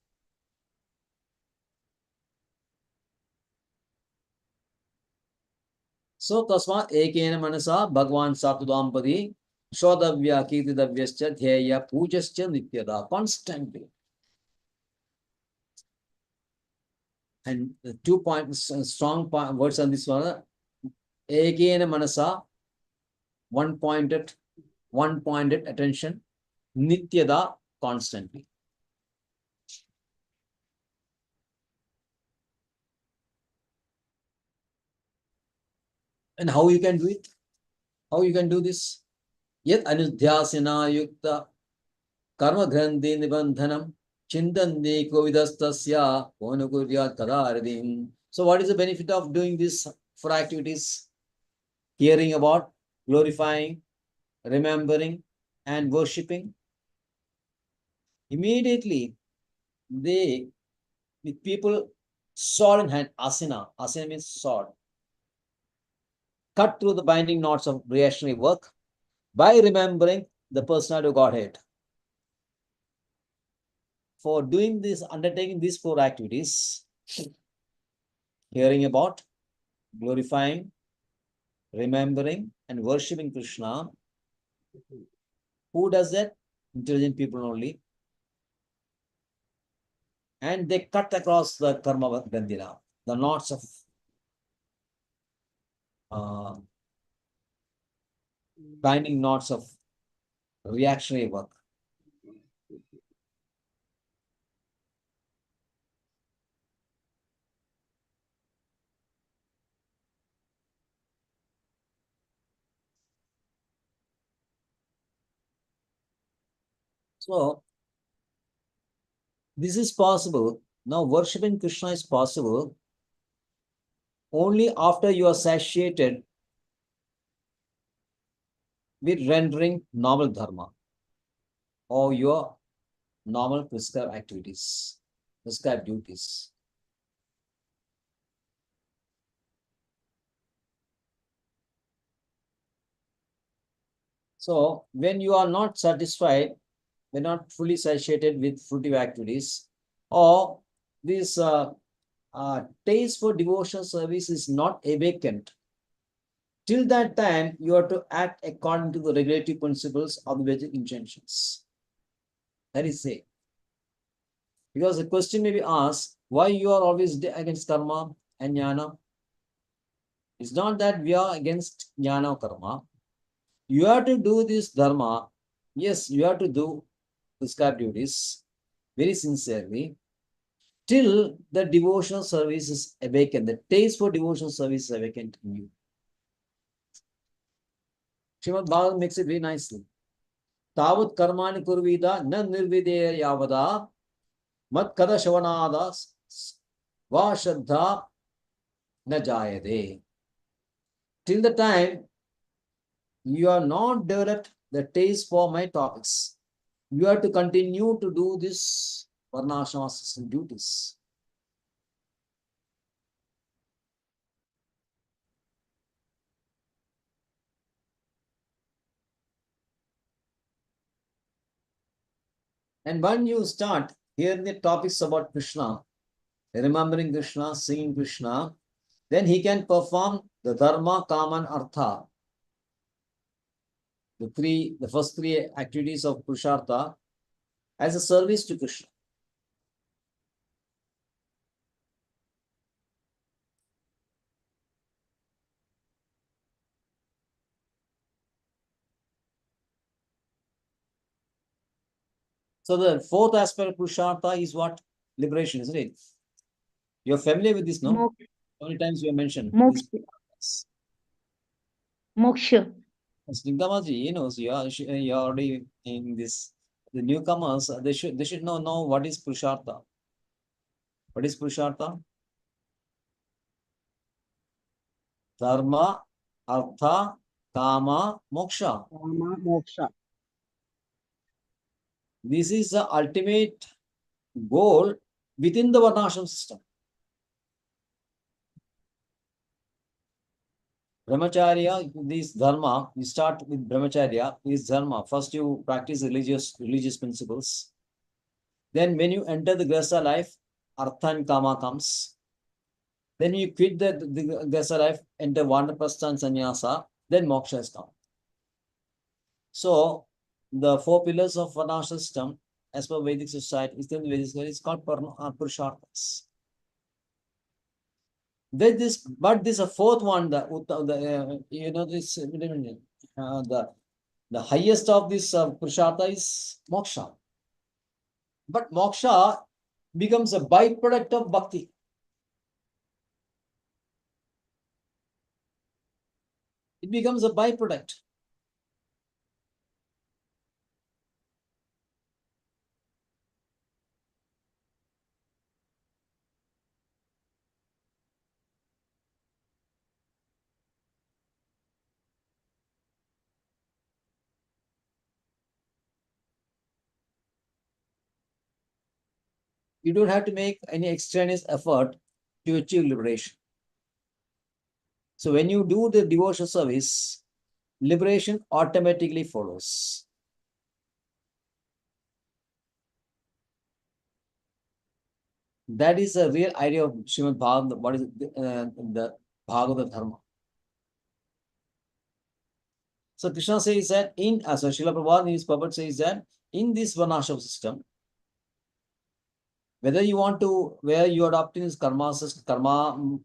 So tasmat ekena manasa Bhagwan Saptadampadi Shodavya Kirtidavyascha Dhyaya Pujascha Nityada, constantly. And the 2 points, strong words on this one. Ekena manasa, one-pointed attention. Nityada, constantly. And how you can do it? How you can do this? Yet anudhyasena yukta karma grandhi nibandhanam chindandi kovidastasya konukurya kadaradim. So what is the benefit of doing these 4 activities? Hearing about, glorifying, remembering, and worshipping. Immediately, with people, sword in hand, asana means sword, cut through the binding knots of reactionary work by remembering the personality of Godhead. For doing this, undertaking these 4 activities, hearing about, glorifying, remembering, and worshipping Krishna. Who does that? Intelligent people only. And they cut across the karma bandhina, the knots of binding knots of reactionary work. So, this is possible. Now, worshipping Krishna is possible only after you are satiated with rendering normal dharma or your normal prescribed activities, prescribed duties. So, when you are not satisfied, when not fully satiated with fruitive activities, or this taste for devotional service is not awakened, till that time, you are to act according to the regulative principles of the Vedic intentions. That is it. Because the question may be asked, Why you are always against karma and jnana? It's not that we are against jnana or karma. You have to do this dharma. Yes, you have to do prescribed duties very sincerely till the devotional service is awakened. The taste for devotional service is awakened in you. Srimad Bhagavatam makes it very nicely. Tavat karmani kurvida na nirvideya yavada mat kada shavanada va shraddha na jayade. Till the time you are not developed the taste for my topics, you have to continue to do this varnashrama system duties. And when you start hearing the topics about Krishna, remembering Krishna, singing Krishna, then he can perform the dharma, kama, and artha. The first three activities of Purushartha as a service to Krishna. So the fourth aspect of Purushartha is what? Liberation, isn't it? You're familiar with this, no? How many times you have mentioned Moksha. this? Moksha. Snigdhamaji knows you're already in this. The newcomers, they should know what is Purushartha. What is Purushartha? Dharma, artha, kama, moksha. Kama moksha. This is the ultimate goal within the varnashram system. Brahmacharya, this dharma, you start with brahmacharya, is dharma. First you practice religious principles. Then when you enter the grihastha life, artha and kama comes. Then you quit the grihastha life, enter vanaprastha and sannyasa, then moksha has come. So the four pillars of varnashram system, as per Vedic society, is called Purusharthas. Then this a fourth one, the highest of this Purushartha is moksha. But moksha becomes a byproduct of bhakti. It becomes a byproduct. You don't have to make any extraneous effort to achieve liberation. So when you do the devotional service, liberation automatically follows. That is the real idea of Srimad Bhagavatam. What is the Bhagavata Dharma? So Krishna says that so Srila Prabhupada in his purport says that in this varnashram system, whether you want to, where you are adopting this karma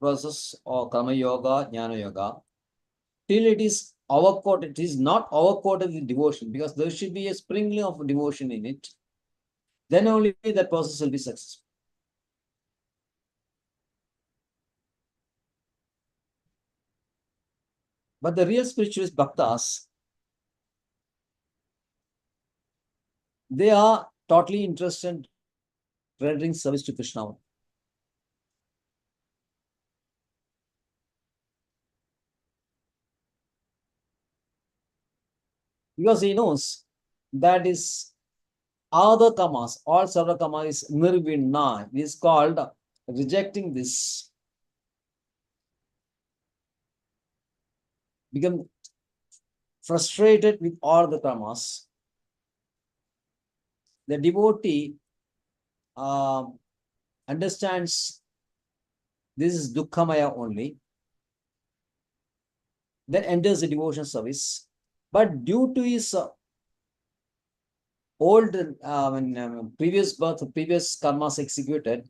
process or karma yoga, jnana yoga, till it is overcoated, it is not overcoated with devotion, because there should be a sprinkling of devotion in it. Then only that process will be successful. But the real spiritualist bhaktas, they are totally interested in rendering service to Krishna. Because he knows that is other kamas, all sarva kamas is nirvinna. It is called rejecting this. Become frustrated with all the kamas. The devotee understands this is dukkhamaya only, then enters the devotion service. But due to his old previous birth, previous karmas executed,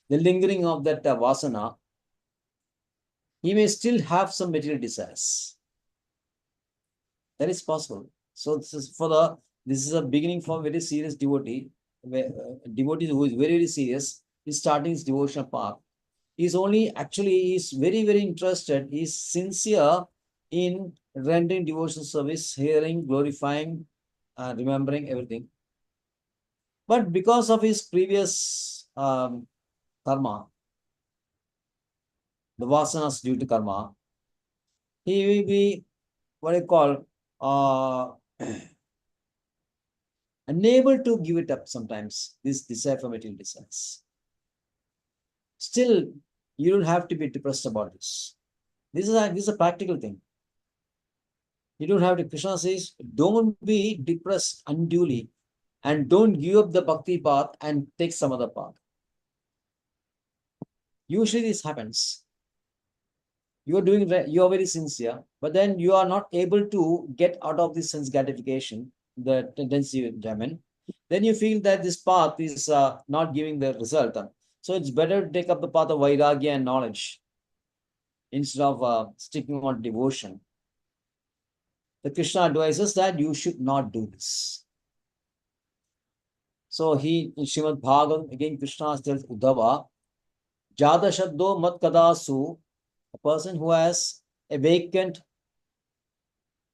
the lingering of that vasana, he may still have some material desires. That is possible. So this is a beginning for very serious devotee. Devotee who is very, very serious is starting his devotional path. He's very, very interested. He's sincere in rendering devotional service, hearing, glorifying, remembering everything. But because of his previous karma, the vasanas due to karma, he will be what I call unable to give it up sometimes, this desire for material desires. Still, you don't have to be depressed about this. This is a practical thing. You don't have to. Krishna says, don't be depressed unduly and don't give up the bhakti path and take some other path. Usually this happens. You are very sincere, but then you are not able to get out of this sense gratification, the tendency of Brahman. Then you feel that this path is not giving the result. So it's better to take up the path of vairagya and knowledge instead of sticking on devotion. The Krishna advises that you should not do this. So in Srimad Bhagavatam, again Krishna tells Uddhava, Jada Shaddo Mat Kadasu, a person who has a vacant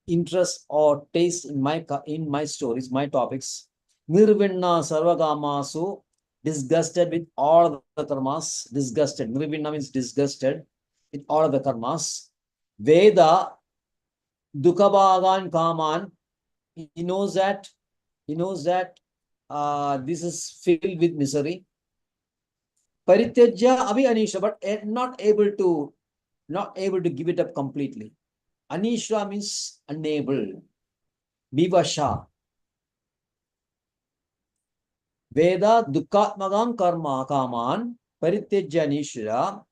interest or taste in my stories, my topics, Nirvinna Sarvagamasu, disgusted with all the karmas, disgusted. Nirvinna means disgusted with all the karmas. Veda Dukhabhagan Kaman, he knows that this is filled with misery. Parityaja Abhi Anisha, but not able to give it up completely. Anisha means unable. Vivasha. Veda Dukkatmagam Karma Kaman Parityaja Anisha.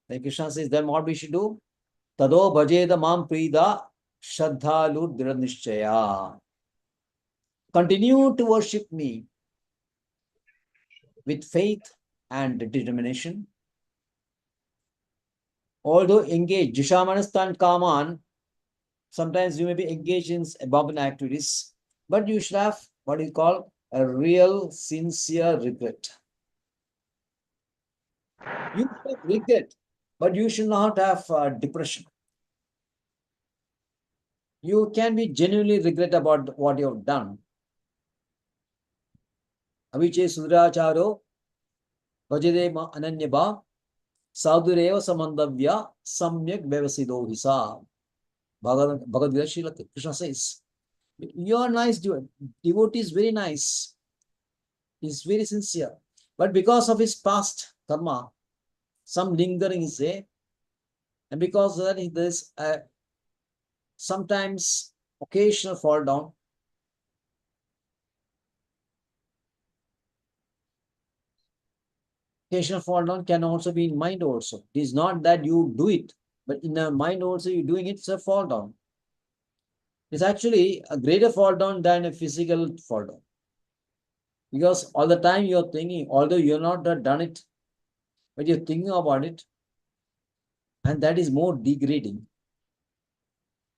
Then Krishna says, then what we should do? Tado Bhajeda Mam Prida Shraddhalu Dhiranishchaya. Continue to worship me with faith and determination. Although engage, Jishamanastan Kaman, sometimes you may be engaged in abominable activities, but you should have what you call a real, sincere regret. You should have regret, but you should not have depression. You can be genuinely regret about what you have done. Aviche Sudracharo, Vajadema Ananyaba, Sadhureva Samandavya, Samyak Bevasido Hisa. Bhagavad Gita, Krishna says, you are nice, devotee is very nice. He's very sincere. But because of his past karma, some lingering is there. And because of that, there is sometimes occasional fall down. Occasional fall down can also be in mind also. It is not that you do it, but in the mind also you're doing it, it's a fall down. It's actually a greater fall down than a physical fall down. Because all the time you're thinking, although you're not done it, but you're thinking about it, and that is more degrading.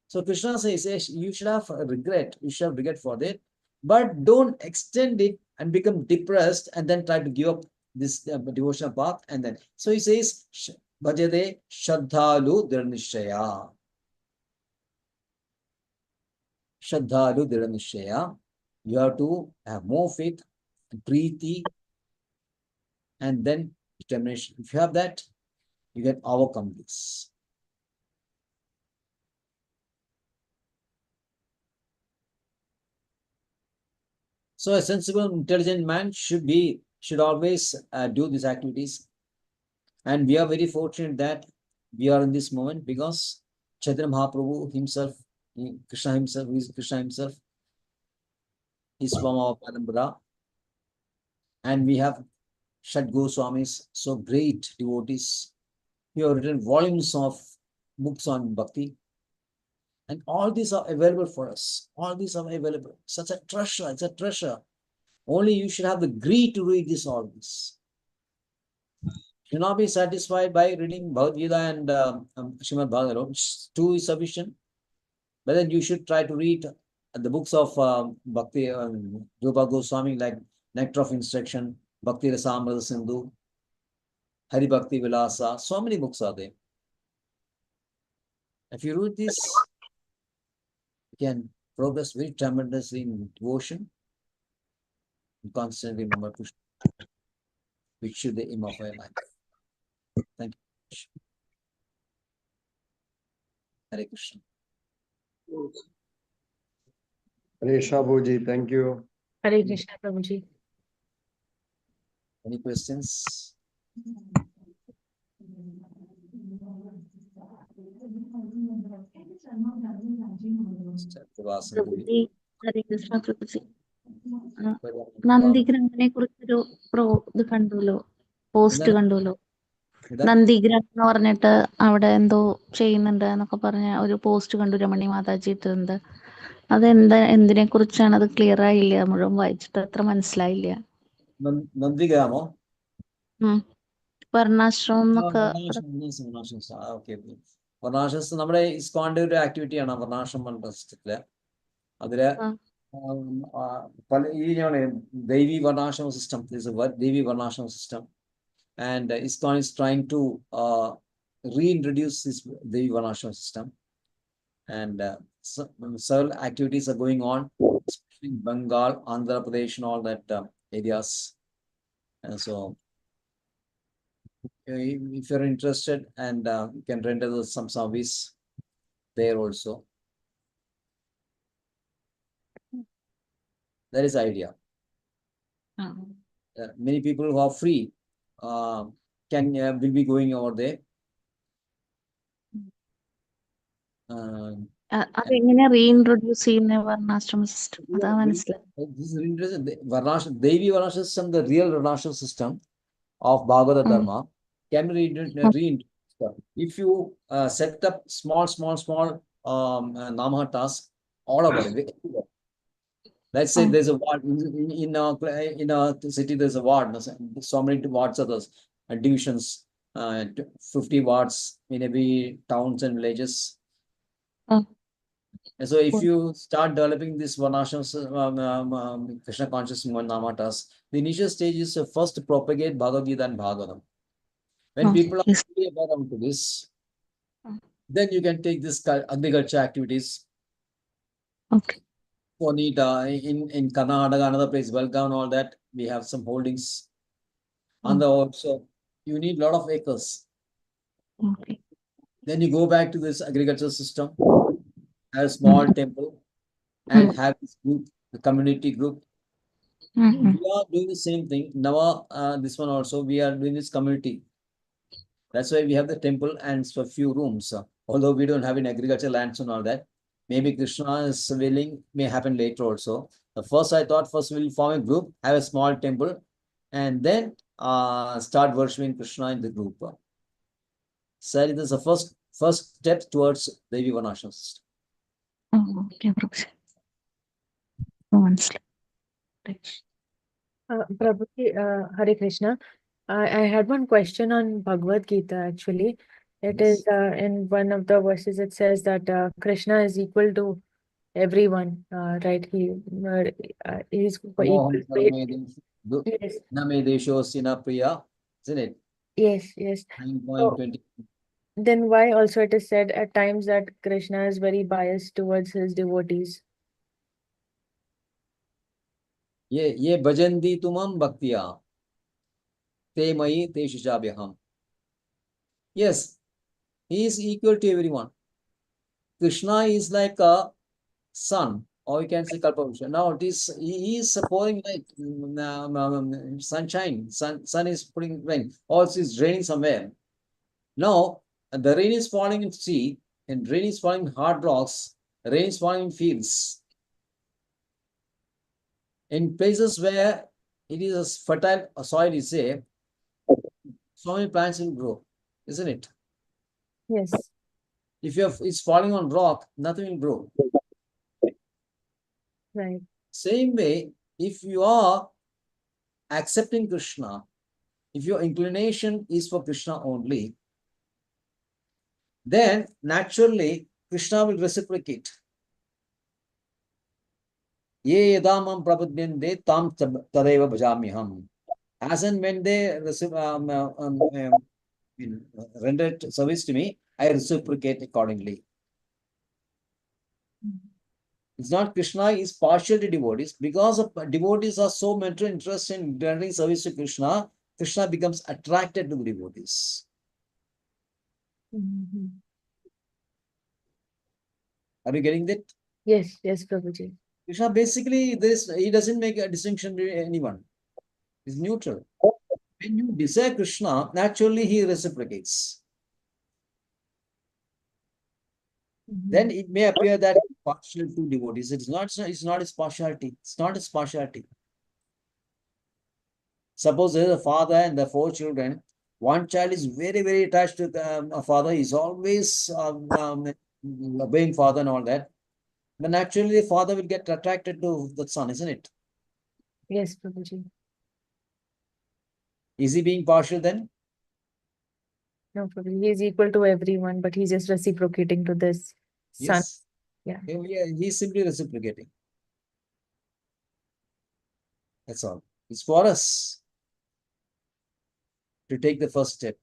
So Krishna says, you should have regret, you should have regret for that, but don't extend it and become depressed and then try to give up this devotional path. And then, so he says, Bhajade Shraddhalu Dhiranishchaya. Shraddhalu Dhiranishchaya. You have to have more faith, preeti, and then determination. If you have that, you can overcome this. So a sensible, intelligent man should always do these activities. And we are very fortunate that we are in this moment because Chaitanya Mahaprabhu himself, Krishna himself, is from our Parampara. And we have Shat Goswamis, so great devotees. We have written volumes of books on bhakti. And all these are available for us. All these are available. Such a treasure, it's a treasure. Only you should have the greed to read all this. Do not be satisfied by reading Bhagavad Gita and Srimad Bhagavatam. 2 is sufficient. But then you should try to read the books of Bhakti Rupa Goswami, like Nectar of Instruction, Bhakti Rasamrita Sindhu, Hari Bhakti Vilasa. So many books are there. If you read this, you can progress very tremendously in devotion. And constantly remember Krishna, which should the aim of our life. Thank you. Hare Krishna. Hare Shabuji, thank you. Hare Krishna, Prabhuji. Any questions? പ്രഭുജി ഹരേ കൃഷ്ണ പ്രഭുജി നന്ദിഗ്രാമിനെ കുറിച്ചൊരു ഇത് കണ്ടുല്ലോ, post കണ്ടുല്ലോ. Nandigram എന്ന് പറഞ്ഞിട്ട് അവിടെ എന്തോ ചെയ്യുന്നുണ്ട് എന്നൊക്കെ പറഞ്ഞ ഒരു പോസ്റ്റ് കണ്ടു രമണി മാതാജി ഇട്ടിട്ടുണ്ട്. എന്തിനെ കുറിച്ചാണ് അത് ക്ലിയർ ആയില്ല, മുഴുവൻ വായിച്ചിട്ട് അത്ര മനസ്സിലായില്ല. നന്ദിഗ്രാമോ? വർണ്ണാശ്രമം എന്നൊക്കെ. വർണ്ണാശ്രമം നമ്മുടെ ഇസ്കോണിന്റെ ഒരു ആക്ടിവിറ്റിയാണ് വർണ്ണാശ്രമം ഡിസ്ട്രിക്റ്റില്. അതില് പല ദൈവി വർണ്ണാശ്രമ സിസ്റ്റം, ദൈവി വർണ്ണാശ്രമ system, and ISKCON is trying to reintroduce this Devi Varnashram system, and several activities are going on, especially in Bengal, Andhra Pradesh, and all that areas. And so, if you're interested, and you can render some service there also. That is the idea. Many people who are free will be going over there. അതെങ്ങനെ reintroduce ചെയ്യുന്ന വർണ്ണാശ്രമ system? അതാ മനസ്സിലായി. Devi Varnashram system, the real Varnashram system of Bhagavata Dharma, can be reintroduced. If you set up small Namahatas all over it. Let's say there's a ward in a city, there's a ward, so many wards are those divisions, 50 wards in every towns and villages. And so if you start developing this Varnashram Krishna consciousness Namatas, the initial stage is to first propagate Bhagavad Gita and Bhagavatam. When people are really about to this, then you can take this agriculture activities. Okay. Ponita in Karnataka, another place, Belgaum, all that, we have some holdings. And also, you need a lot of acres. Okay. Then you go back to this agriculture system, have a small temple, and have this group, the community group. We are doing the same thing. Now, this one also, we are doing this community. That's why we have the temple and so few rooms. Although we don't have any agricultural lands and all that. Maybe Krishna is willing, may happen later also. First I thought we'll form a group, have a small temple, and then start worshipping Krishna in the group. So it is the first step towards Devi Varnashram system. Okay, Prabhuji, Hare Krishna. I had one question on Bhagavad Gita actually. It is in one of the verses it says that Krishna is equal to everyone, right? He is equal to yes. Namedeshosina Priya, isn't it? Yes. 9.20. Then why also it is said at times that Krishna is very biased towards his devotees? Ye bhajanti tumam bhaktiya te mayi te shishabhyaham. Yes, he is equal to everyone. Krishna is like a sun, or you can say Kalpavruksha. Now he is pouring light, sunshine. Sun is putting rain. Also is raining somewhere. Now the rain is falling in sea, and rain is falling in hard rocks. Rain is falling in fields. In places where it is a fertile soil, you say, so many plants will grow, isn't it? Yes. If it's falling on rock, nothing will grow. Right. Same way, if you are accepting Krishna, if your inclination is for Krishna only, then naturally Krishna will reciprocate. Ye yadamam prapadyante tam tadeva bhajamiham. As and when they render service to me, I reciprocate accordingly. It's not Krishna is partial to devotees. Because of devotees are so much interested in rendering service to Krishna, Krishna becomes attracted to the devotees. Are you getting that? Yes, yes, Prabhuji. Krishna basically he doesn't make a distinction to anyone. He's neutral. When you desire Krishna, naturally he reciprocates. Then it may appear that he's partial to devotees. It's not his partiality. It's not his partiality. Suppose there is a father and the 4 children. One child is very, very attached to a father. He's always obeying father and all that. But naturally, the father will get attracted to the son, isn't it? Yes, Prabhuji. Is he being partial then? No, Prabhuji. He is equal to everyone, but he's just reciprocating to this son. Yes. Yeah. He's simply reciprocating. That's all. It's for us to take the first step.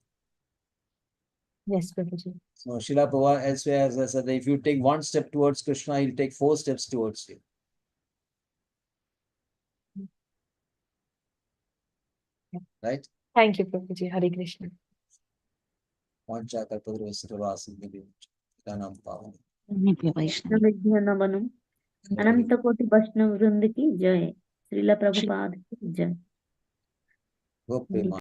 Yes, Prabhuji. So Srila Prabhupada elsewhere has said that if you take 1 step towards Krishna, he'll take 4 steps towards you. Right? Thank you, Prabhuji. Hare Krishna. నిత్య వైష్ణవి విజ్ఞానవనం అనంతకోటి వైష్ణవ వృందికి జయ శ్రీల ప్రభుపాదకి జయ Go Prema.